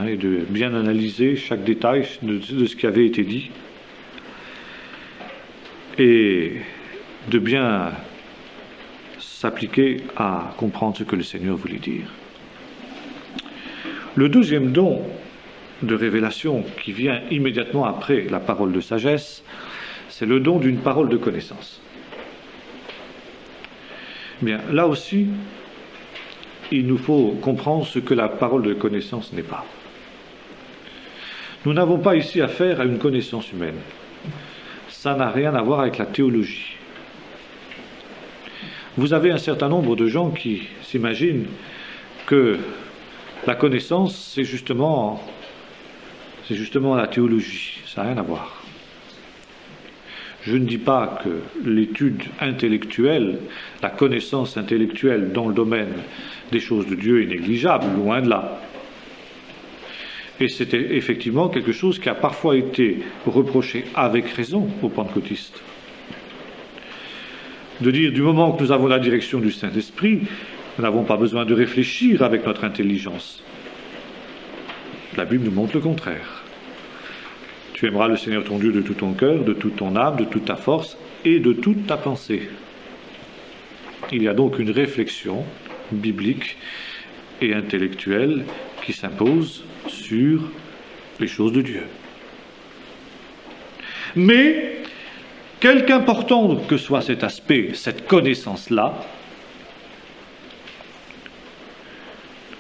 [SPEAKER 1] et de bien analyser chaque détail de ce qui avait été dit, et de bien s'appliquer à comprendre ce que le Seigneur voulait dire. Le deuxième don de révélation qui vient immédiatement après la parole de sagesse, c'est le don d'une parole de connaissance. Bien, là aussi, il nous faut comprendre ce que la parole de connaissance n'est pas. Nous n'avons pas ici affaire à une connaissance humaine. Ça n'a rien à voir avec la théologie. Vous avez un certain nombre de gens qui s'imaginent que la connaissance, c'est justement la théologie. Ça n'a rien à voir. Je ne dis pas que l'étude intellectuelle, la connaissance intellectuelle dans le domaine des choses de Dieu est négligeable, loin de là. Et c'était effectivement quelque chose qui a parfois été reproché avec raison aux pentecôtistes. De dire, du moment que nous avons la direction du Saint-Esprit, nous n'avons pas besoin de réfléchir avec notre intelligence. La Bible nous montre le contraire. Tu aimeras le Seigneur ton Dieu de tout ton cœur, de toute ton âme, de toute ta force et de toute ta pensée. Il y a donc une réflexion biblique et intellectuelle qui s'impose sur les choses de Dieu. Mais, quelque important que soit cet aspect, cette connaissance-là,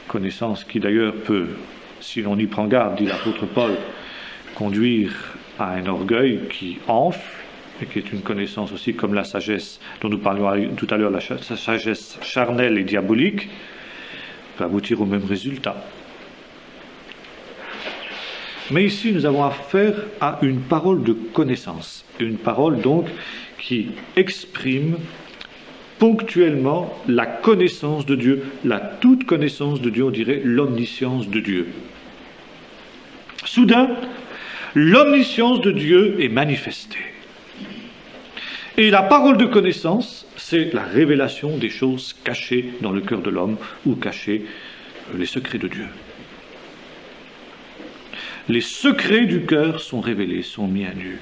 [SPEAKER 1] connaissance qui d'ailleurs peut, si l'on y prend garde, dit l'apôtre Paul, conduire à un orgueil qui enfle, et qui est une connaissance aussi comme la sagesse dont nous parlions tout à l'heure, la sagesse charnelle et diabolique, peut aboutir au même résultat. Mais ici, nous avons affaire à une parole de connaissance. Une parole, donc, qui exprime ponctuellement la connaissance de Dieu, la toute connaissance de Dieu, on dirait l'omniscience de Dieu. Soudain, l'omniscience de Dieu est manifestée. Et la parole de connaissance, c'est la révélation des choses cachées dans le cœur de l'homme ou cachées les secrets de Dieu. Les secrets du cœur sont révélés, sont mis à nu.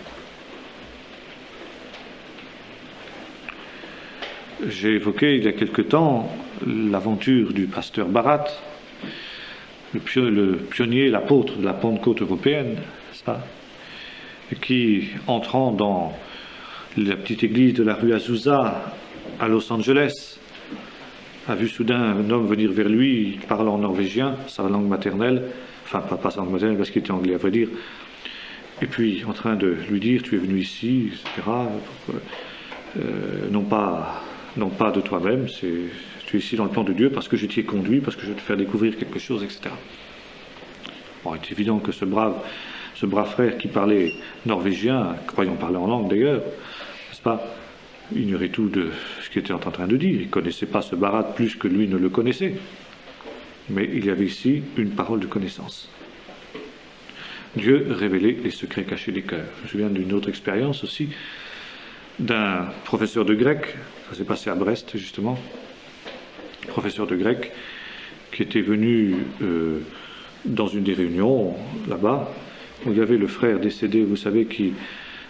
[SPEAKER 1] J'ai évoqué il y a quelque temps l'aventure du pasteur Barat, le pionnier, l'apôtre de la Pentecôte européenne, n'est-ce pas, qui, entrant dans la petite église de la rue Azusa à Los Angeles, a vu soudain un homme venir vers lui, parlant en norvégien, sa langue maternelle, enfin pas sa langue maternelle parce qu'il était anglais à vrai dire, et puis en train de lui dire tu es venu ici, etc., non pas de toi-même, tu es ici dans le plan de Dieu parce que je t'y ai conduit, parce que je vais te faire découvrir quelque chose, etc. Bon, il est évident que ce brave frère qui parlait norvégien, croyant parler en langue d'ailleurs, n'est-ce pas, ignorait tout de ce qu'il était en train de dire. Il ne connaissait pas ce Barat plus que lui ne le connaissait. Mais il y avait ici une parole de connaissance. Dieu révélait les secrets cachés des cœurs. Je me souviens d'une autre expérience aussi, d'un professeur de grec, ça s'est passé à Brest justement, professeur de grec, qui était venu dans une des réunions là-bas, où il y avait le frère décédé, vous savez, qui,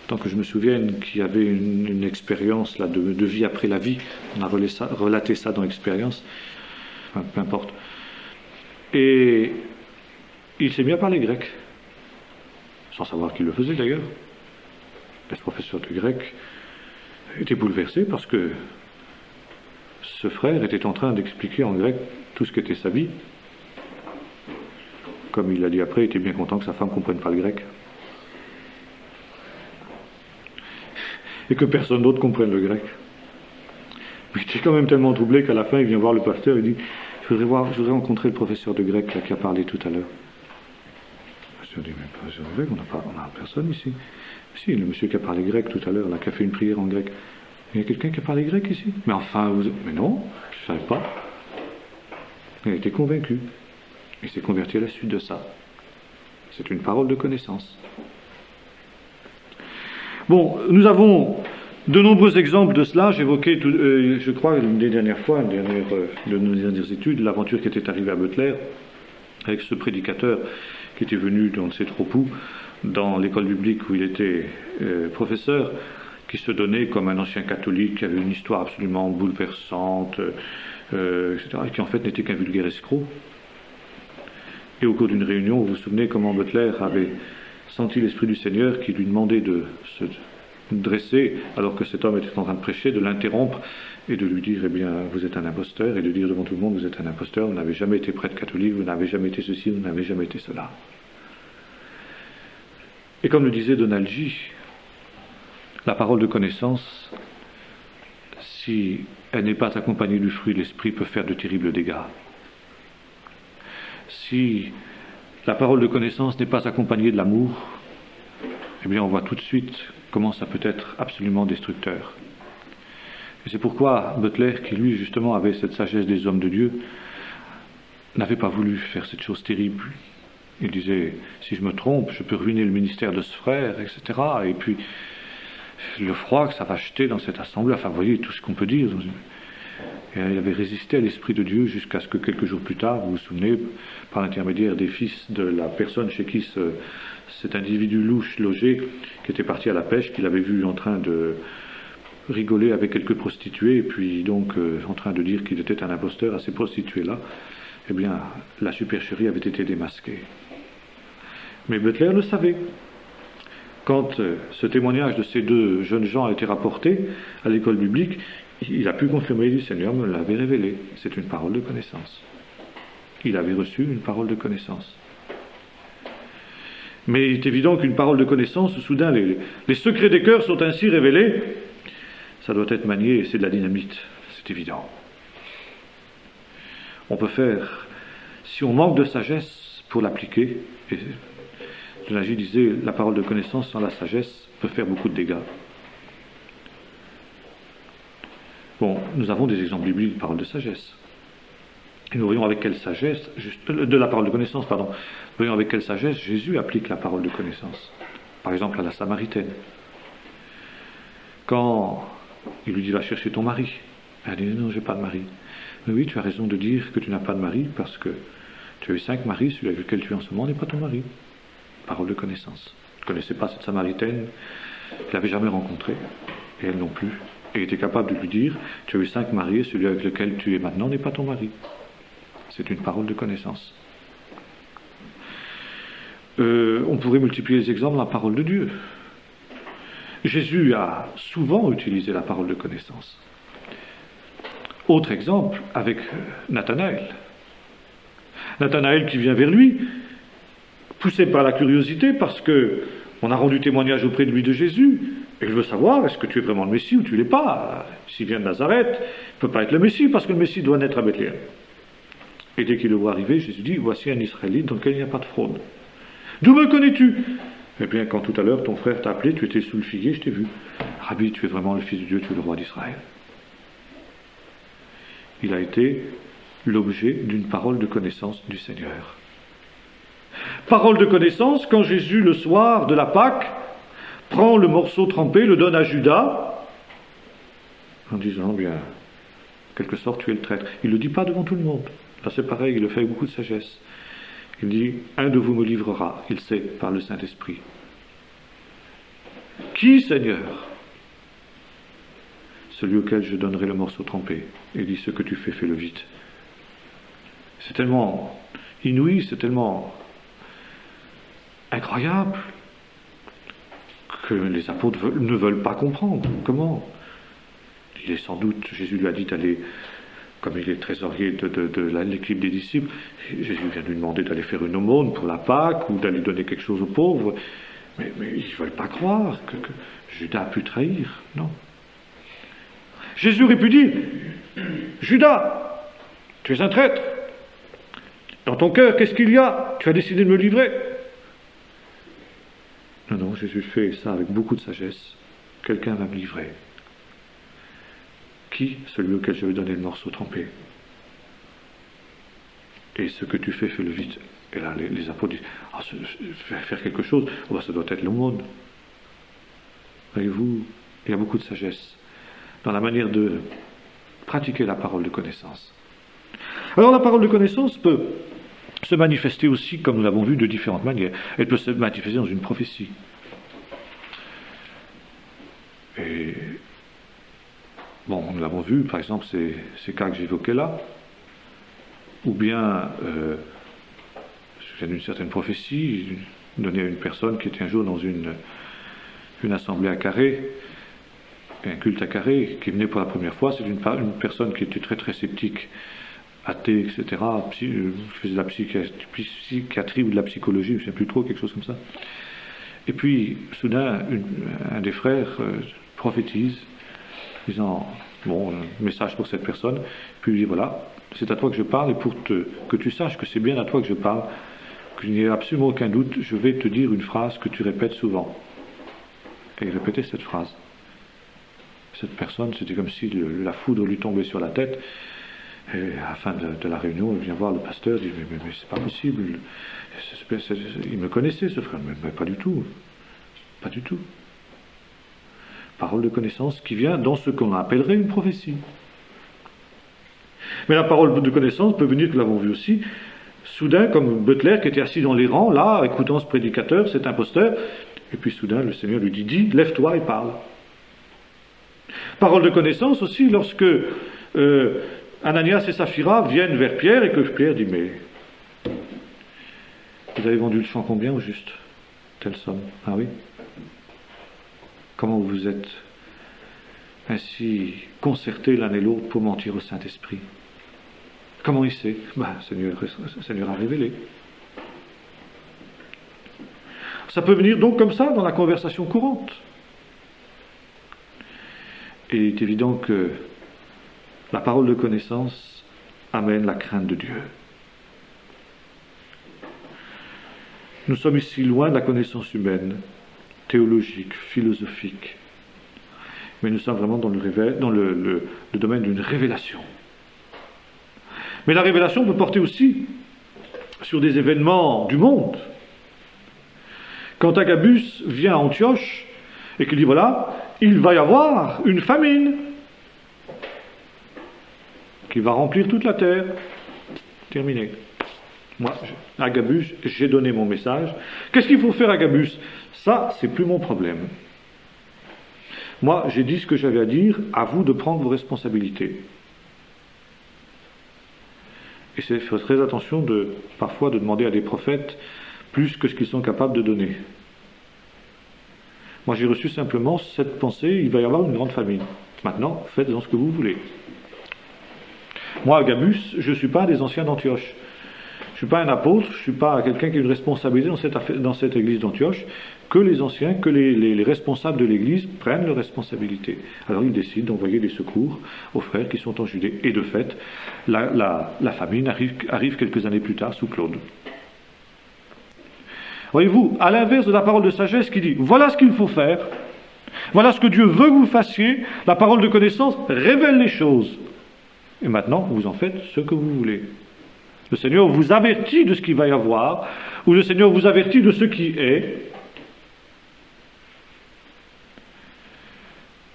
[SPEAKER 1] tant que je me souvienne, qui avait une expérience là, de vie après la vie. On a relaté ça dans l'expérience, enfin, peu importe. Et il s'est mis à parler grec, sans savoir qu'il le faisait d'ailleurs. Le professeur de grec était bouleversé parce que ce frère était en train d'expliquer en grec tout ce qu'était sa vie. Comme il l'a dit après, il était bien content que sa femme ne comprenne pas le grec. Et que personne d'autre comprenne le grec. Mais il était quand même tellement troublé qu'à la fin, il vient voir le pasteur et dit je voudrais rencontrer le professeur de grec là, qui a parlé tout à l'heure. Le pasteur dit mais professeur de grec, on n'a personne ici. Si, le monsieur qui a parlé grec tout à l'heure, là, qui a fait une prière en grec. Il y a quelqu'un qui a parlé grec ici? Mais enfin, mais non, je ne savais pas. Il a été convaincu. Il s'est converti à la suite de ça. C'est une parole de connaissance. Bon, nous avons de nombreux exemples de cela. J'évoquais, je crois, une des dernières fois, de nos dernières études, l'aventure qui était arrivée à Butler, avec ce prédicateur qui était venu dans ses troupeaux, dans l'école biblique où il était professeur, qui se donnait comme un ancien catholique, qui avait une histoire absolument bouleversante, etc., et qui en fait n'était qu'un vulgaire escroc. Et au cours d'une réunion, vous vous souvenez comment Butler avait senti l'Esprit du Seigneur qui lui demandait de se dresser alors que cet homme était en train de prêcher, de l'interrompre et de lui dire eh bien vous êtes un imposteur, et de dire devant tout le monde vous êtes un imposteur, vous n'avez jamais été prêtre catholique, vous n'avez jamais été ceci, vous n'avez jamais été cela. Et comme le disait Donald J., la parole de connaissance, si elle n'est pas accompagnée du fruit de l'esprit, peut faire de terribles dégâts. Si la parole de connaissance n'est pas accompagnée de l'amour, eh bien on voit tout de suite comment ça peut être absolument destructeur. Et c'est pourquoi Butler, qui lui justement avait cette sagesse des hommes de Dieu, n'avait pas voulu faire cette chose terrible. Il disait, si je me trompe, je peux ruiner le ministère de ce frère, etc. Et puis, le froid que ça va jeter dans cette assemblée, enfin, vous voyez tout ce qu'on peut dire. Et il avait résisté à l'Esprit de Dieu jusqu'à ce que quelques jours plus tard, vous vous souvenez, par l'intermédiaire des fils de la personne chez qui cet individu louche logeait, qui était parti à la pêche, qu'il avait vu en train de rigoler avec quelques prostituées, et puis donc en train de dire qu'il était un imposteur à ces prostituées-là, eh bien, la supercherie avait été démasquée. Mais Butler le savait. Quand ce témoignage de ces deux jeunes gens a été rapporté à l'école biblique, il a pu confirmer, le Seigneur me l'avait révélé. C'est une parole de connaissance. Il avait reçu une parole de connaissance. Mais il est évident qu'une parole de connaissance, soudain, les secrets des cœurs sont ainsi révélés. Ça doit être manié, c'est de la dynamite, c'est évident. On peut faire, si on manque de sagesse pour l'appliquer, et de Nagy disait la parole de connaissance sans la sagesse peut faire beaucoup de dégâts. Bon, nous avons des exemples bibliques de parole de sagesse. Et nous voyons avec quelle sagesse, de la parole de connaissance, pardon, nous voyons avec quelle sagesse Jésus applique la parole de connaissance. Par exemple à la Samaritaine. Quand il lui dit va chercher ton mari, elle dit non, j'ai pas de mari. Mais oui, tu as raison de dire que tu n'as pas de mari parce que tu as eu 5 maris, celui avec lequel tu es en ce moment n'est pas ton mari. Parole de connaissance. Je ne connaissais pas cette Samaritaine, je ne l'avais jamais rencontrée, et elle non plus. Et il était capable de lui dire, tu as eu 5 maris, celui avec lequel tu es maintenant n'est pas ton mari. C'est une parole de connaissance. On pourrait multiplier les exemples dans la parole de Dieu. Jésus a souvent utilisé la parole de connaissance. Autre exemple avec Nathanaël. Nathanaël qui vient vers lui, poussé par la curiosité, parce que on a rendu témoignage auprès de lui de Jésus, et je veux savoir, est-ce que tu es vraiment le Messie ou tu ne l'es pas? S'il vient de Nazareth, il ne peut pas être le Messie, parce que le Messie doit naître à Bethléem. Et dès qu'il le voit arriver, Jésus dit, voici un Israélite dans lequel il n'y a pas de fraude. D'où me connais-tu? Eh bien, quand tout à l'heure ton frère t'a appelé, tu étais sous le figuier, je t'ai vu. Rabbi, tu es vraiment le Fils de Dieu, tu es le roi d'Israël. Il a été l'objet d'une parole de connaissance du Seigneur. Parole de connaissance quand Jésus, le soir de la Pâque, prend le morceau trempé, le donne à Judas, en disant, bien, en quelque sorte, tu es le traître. Il ne le dit pas devant tout le monde. Là, c'est pareil, il le fait avec beaucoup de sagesse. Il dit, un de vous me livrera, il sait, par le Saint-Esprit. Qui, Seigneur? Celui auquel je donnerai le morceau trempé. Et il dit, ce que tu fais, fais-le vite. C'est tellement inouï, c'est tellement incroyable que les apôtres ne veulent pas comprendre. Comment? Il est sans doute, Jésus lui a dit d'aller, comme il est trésorier de l'équipe des disciples, Jésus vient lui demander d'aller faire une aumône pour la Pâque ou d'aller donner quelque chose aux pauvres. Mais ils ne veulent pas croire que Judas a pu trahir. Non. Jésus aurait pu dire, Judas, tu es un traître. Dans ton cœur, qu'est-ce qu'il y a? Tu as décidé de me livrer. Non, non, Jésus fait ça avec beaucoup de sagesse. Quelqu'un va me livrer. Qui? Celui auquel je vais donner le morceau trempé. Et ce que tu fais, fais-le vite. Et là, les apôtres disent, faire quelque chose, oh, ben, ça doit être l'aumône. Voyez-vous, il y a beaucoup de sagesse dans la manière de pratiquer la parole de connaissance. Alors la parole de connaissance peut se manifester aussi, comme nous l'avons vu, de différentes manières. Elle peut se manifester dans une prophétie. Et bon, nous l'avons vu, par exemple, ces cas que j'évoquais là, ou bien, je viens d'une certaine prophétie, donnée à une personne qui était un jour dans une assemblée à Carré, un culte à Carré, qui venait pour la première fois. C'est une personne qui était très très sceptique, athée, etc., qui faisait de la psychiatrie ou de la psychologie, je ne sais plus trop, quelque chose comme ça. Et puis, soudain, un des frères prophétise, disant, bon, un message pour cette personne, puis il dit, voilà, c'est à toi que je parle, et pour que tu saches que c'est bien à toi que je parle, qu'il n'y ait absolument aucun doute, je vais te dire une phrase que tu répètes souvent. Et il répétait cette phrase. Cette personne, c'était comme si la foudre lui tombait sur la tête, et à la fin de la réunion, il vient voir le pasteur, il dit, mais c'est pas possible, il me connaissait ce frère, mais pas du tout, pas du tout. Parole de connaissance qui vient dans ce qu'on appellerait une prophétie. Mais la parole de connaissance peut venir, nous l'avons vu aussi, soudain, comme Butler qui était assis dans les rangs, là, écoutant ce prédicateur, cet imposteur, et puis soudain, le Seigneur lui dit, lève-toi et parle. Parole de connaissance aussi lorsque Ananias et Saphira viennent vers Pierre et que Pierre dit, mais vous avez vendu le champ combien au juste? Telle somme. Ah oui? Comment vous êtes ainsi concertés l'un et l'autre pour mentir au Saint-Esprit? Comment il sait? Le Seigneur a révélé. Ça peut venir donc comme ça dans la conversation courante. Et il est évident que la parole de connaissance amène la crainte de Dieu. Nous sommes ici loin de la connaissance humaine, théologique, philosophique. Mais nous sommes vraiment dans le domaine d'une révélation. Mais la révélation peut porter aussi sur des événements du monde. Quand Agabus vient à Antioche et qu'il dit voilà, il va y avoir une famine qui va remplir toute la terre. Terminé. Moi, Agabus, j'ai donné mon message. Qu'est-ce qu'il faut faire, Agabus? Ça, c'est plus mon problème. Moi, j'ai dit ce que j'avais à dire, à vous de prendre vos responsabilités. Et il faut très attention parfois de demander à des prophètes plus que ce qu'ils sont capables de donner. Moi, j'ai reçu simplement cette pensée, il va y avoir une grande famine. Maintenant, faites-en ce que vous voulez. Moi, Agabus, je ne suis pas un des anciens d'Antioche. Je ne suis pas un apôtre, je ne suis pas quelqu'un qui a une responsabilité dans cette église d'Antioche. Que les anciens, que les responsables de l'église prennent leurs responsabilités. Alors ils décident d'envoyer des secours aux frères qui sont en Judée. Et de fait, la famine arrive quelques années plus tard sous Claude. Voyez-vous, à l'inverse de la parole de sagesse qui dit, voilà ce qu'il faut faire, voilà ce que Dieu veut que vous fassiez, la parole de connaissance révèle les choses. Et maintenant, vous en faites ce que vous voulez. Le Seigneur vous avertit de ce qu'il va y avoir, ou le Seigneur vous avertit de ce qui est.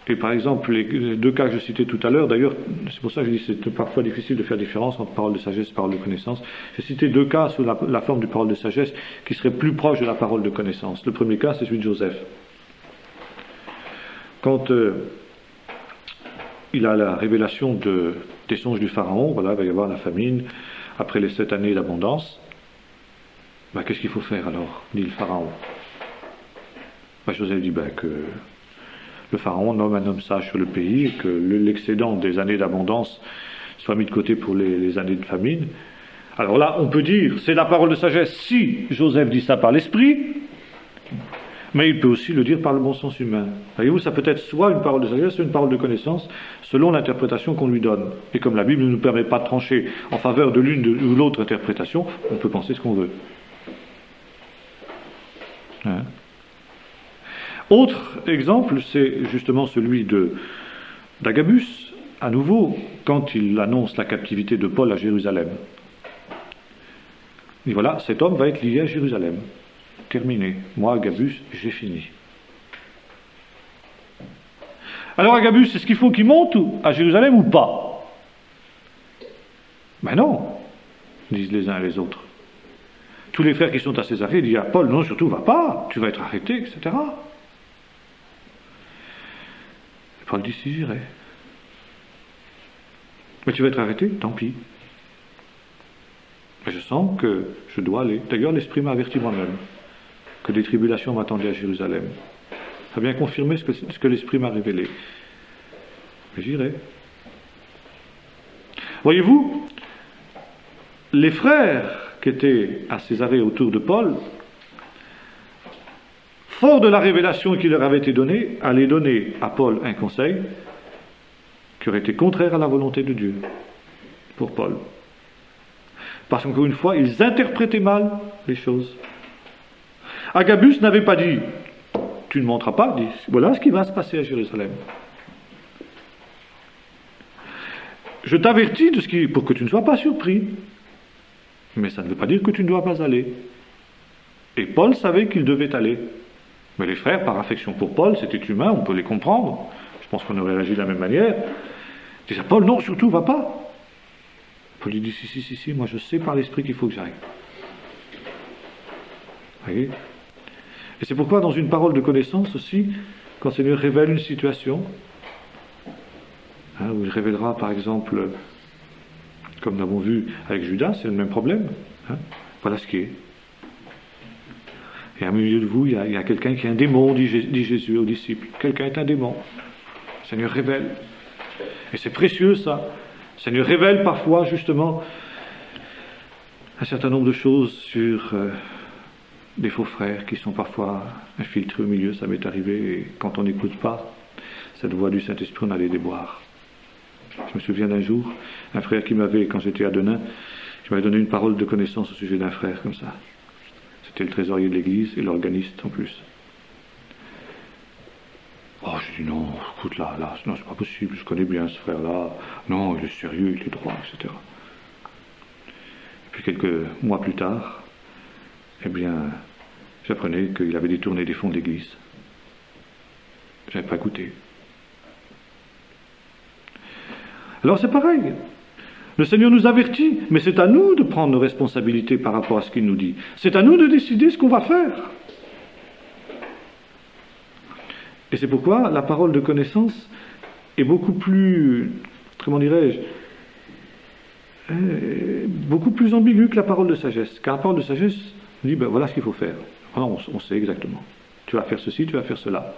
[SPEAKER 1] Et par exemple, les deux cas que je citais tout à l'heure, d'ailleurs, c'est pour ça que je dis que c'est parfois difficile de faire différence entre parole de sagesse et parole de connaissance. J'ai cité deux cas sous la forme de parole de sagesse qui seraient plus proches de la parole de connaissance. Le premier cas, c'est celui de Joseph. Quand il a la révélation des songes du Pharaon, voilà, il va y avoir la famine, après les 7 années d'abondance, qu'est-ce qu'il faut faire alors, dit le Pharaon? Joseph dit que le Pharaon nomme un homme sage sur le pays, et que l'excédent des années d'abondance soit mis de côté pour les années de famine. Alors là, on peut dire, c'est la parole de sagesse si Joseph dit ça par l'esprit, mais il peut aussi le dire par le bon sens humain. Voyez-vous, ça peut être soit une parole de sagesse, soit une parole de connaissance, selon l'interprétation qu'on lui donne. Et comme la Bible ne nous permet pas de trancher en faveur de l'une ou l'autre interprétation, on peut penser ce qu'on veut. Hein? Autre exemple, c'est justement celui d'Agabus, à nouveau, quand il annonce la captivité de Paul à Jérusalem. Et voilà, cet homme va être lié à Jérusalem. Terminé. Moi, Agabus, j'ai fini. Alors Agabus, est-ce qu'il faut qu'il monte à Jérusalem ou pas? Non, disent les uns et les autres. Tous les frères qui sont à Césarée disent à Paul, non, surtout, va pas, tu vas être arrêté, etc. Et Paul dit, si j'irai. Mais tu vas être arrêté, tant pis. Mais je sens que je dois aller. D'ailleurs, l'Esprit m'a averti moi-même que des tribulations m'attendaient à Jérusalem. Ça a bien confirmé ce que l'Esprit m'a révélé. Mais j'irai. Voyez-vous, les frères qui étaient à Césarée autour de Paul, forts de la révélation qui leur avait été donnée, allaient donner à Paul un conseil qui aurait été contraire à la volonté de Dieu pour Paul. Parce qu'encore une fois, ils interprétaient mal les choses. Agabus n'avait pas dit « tu ne monteras pas », il dit « voilà ce qui va se passer à Jérusalem. Je t'avertis de pour que tu ne sois pas surpris, mais ça ne veut pas dire que tu ne dois pas aller. » Et Paul savait qu'il devait aller. Mais les frères, par affection pour Paul, c'était humain, on peut les comprendre. Je pense qu'on aurait réagi de la même manière. Ils disaient « Paul, non, surtout, va pas. » Paul lui dit « si, moi je sais par l'Esprit qu'il faut que j'aille. » Voyez ? Et c'est pourquoi dans une parole de connaissance aussi, quand le Seigneur révèle une situation, où il révélera par exemple, comme nous l'avons vu avec Judas, c'est le même problème, voilà ce qui est. Et au milieu de vous, il y a quelqu'un qui est un démon, dit Jésus aux disciples. Quelqu'un est un démon. Le Seigneur révèle. Et c'est précieux ça. Le Seigneur révèle parfois justement un certain nombre de choses sur des faux frères qui sont parfois infiltrés au milieu, ça m'est arrivé, et quand on n'écoute pas cette voix du Saint-Esprit, on a les déboires. Je me souviens d'un jour, un frère qui m'avait, quand j'étais à Denain, qui m'avait donné une parole de connaissance au sujet d'un frère comme ça. C'était le trésorier de l'église et l'organiste en plus. Oh, j'ai dit non, écoute là, non, c'est pas possible, je connais bien ce frère-là. Non, il est sérieux, il est droit, etc. Et puis quelques mois plus tard, eh bien, j'apprenais qu'il avait détourné des fonds de l'église. J'avais pas écouté. Alors c'est pareil. Le Seigneur nous avertit, mais c'est à nous de prendre nos responsabilités par rapport à ce qu'il nous dit. C'est à nous de décider ce qu'on va faire. Et c'est pourquoi la parole de connaissance est beaucoup plus, comment dirais-je, beaucoup plus ambiguë que la parole de sagesse. Car la parole de sagesse dit, ben voilà ce qu'il faut faire. Alors on sait exactement. Tu vas faire ceci, tu vas faire cela.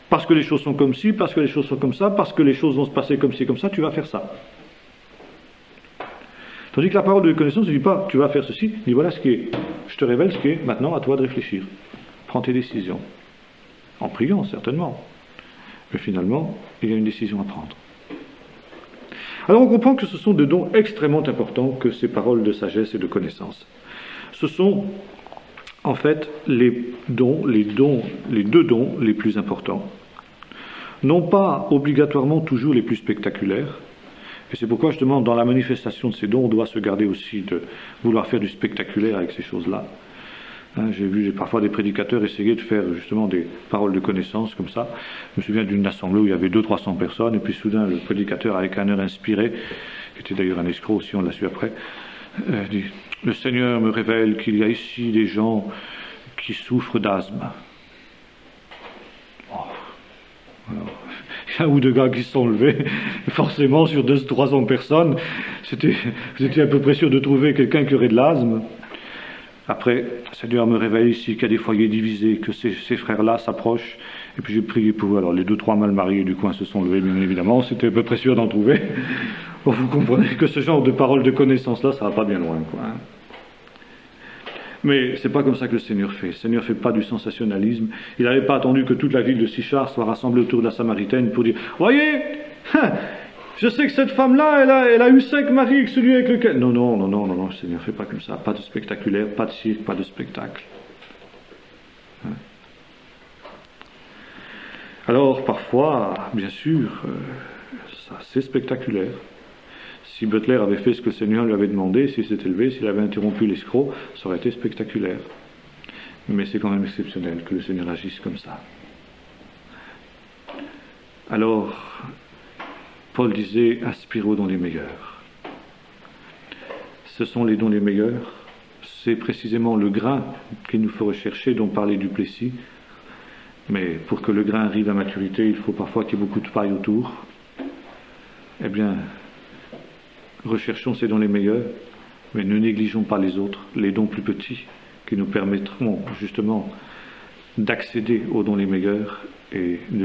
[SPEAKER 1] Parce que les choses sont comme ci, parce que les choses sont comme ça, parce que les choses vont se passer comme ci, comme ça, tu vas faire ça. Tandis que la parole de connaissance ne dit pas, tu vas faire ceci, il dit voilà ce qui est, je te révèle ce qui est, maintenant à toi de réfléchir. Prends tes décisions. En priant, certainement. Mais finalement, il y a une décision à prendre. Alors on comprend que ce sont des dons extrêmement importants que ces paroles de sagesse et de connaissance. Ce sont, en fait, les deux dons les plus importants. Non pas obligatoirement toujours les plus spectaculaires, et c'est pourquoi justement dans la manifestation de ces dons, on doit se garder aussi de vouloir faire du spectaculaire avec ces choses-là. J'ai parfois des prédicateurs essayer de faire justement des paroles de connaissance comme ça. Je me souviens d'une assemblée où il y avait 200-300 personnes, et puis soudain le prédicateur avec un air inspiré, qui était d'ailleurs un escroc aussi, on l'a su après, dit « Le Seigneur me révèle qu'il y a ici des gens qui souffrent d'asthme. » Il y a un ou deux gars qui se sont levés, forcément sur 200-300 personnes, c'était à peu près sûr de trouver quelqu'un qui aurait de l'asthme. Après, le Seigneur me révèle ici qu'il y a des foyers divisés, que ces frères-là s'approchent, et puis j'ai prié pour eux. Alors les 2-3 mal mariés du coin se sont levés, bien évidemment, c'était à peu près sûr d'en trouver. Bon, vous comprenez que ce genre de paroles de connaissance-là, ça va pas bien loin, quoi. Mais c'est pas comme ça que le Seigneur fait. Le Seigneur fait pas du sensationnalisme. Il n'avait pas attendu que toute la ville de Sichar soit rassemblée autour de la Samaritaine pour dire « Voyez, je sais que cette femme-là, elle a eu 5 maris, celui avec lequel... » Non, le Seigneur fait pas comme ça. Pas de spectaculaire, pas de cirque, pas de spectacle. Alors, parfois, bien sûr, ça c'est spectaculaire. Si Butler avait fait ce que le Seigneur lui avait demandé, s'il s'était levé, s'il avait interrompu l'escroc, ça aurait été spectaculaire. Mais c'est quand même exceptionnel que le Seigneur agisse comme ça. Alors, Paul disait, aspirez aux dons les meilleurs. Ce sont les dons les meilleurs. C'est précisément le grain qu'il nous faut rechercher, dont parlait Duplessis. Mais pour que le grain arrive à maturité, il faut parfois qu'il y ait beaucoup de paille autour. Eh bien, recherchons ces dons les meilleurs, mais ne négligeons pas les autres, les dons plus petits, qui nous permettront justement d'accéder aux dons les meilleurs et de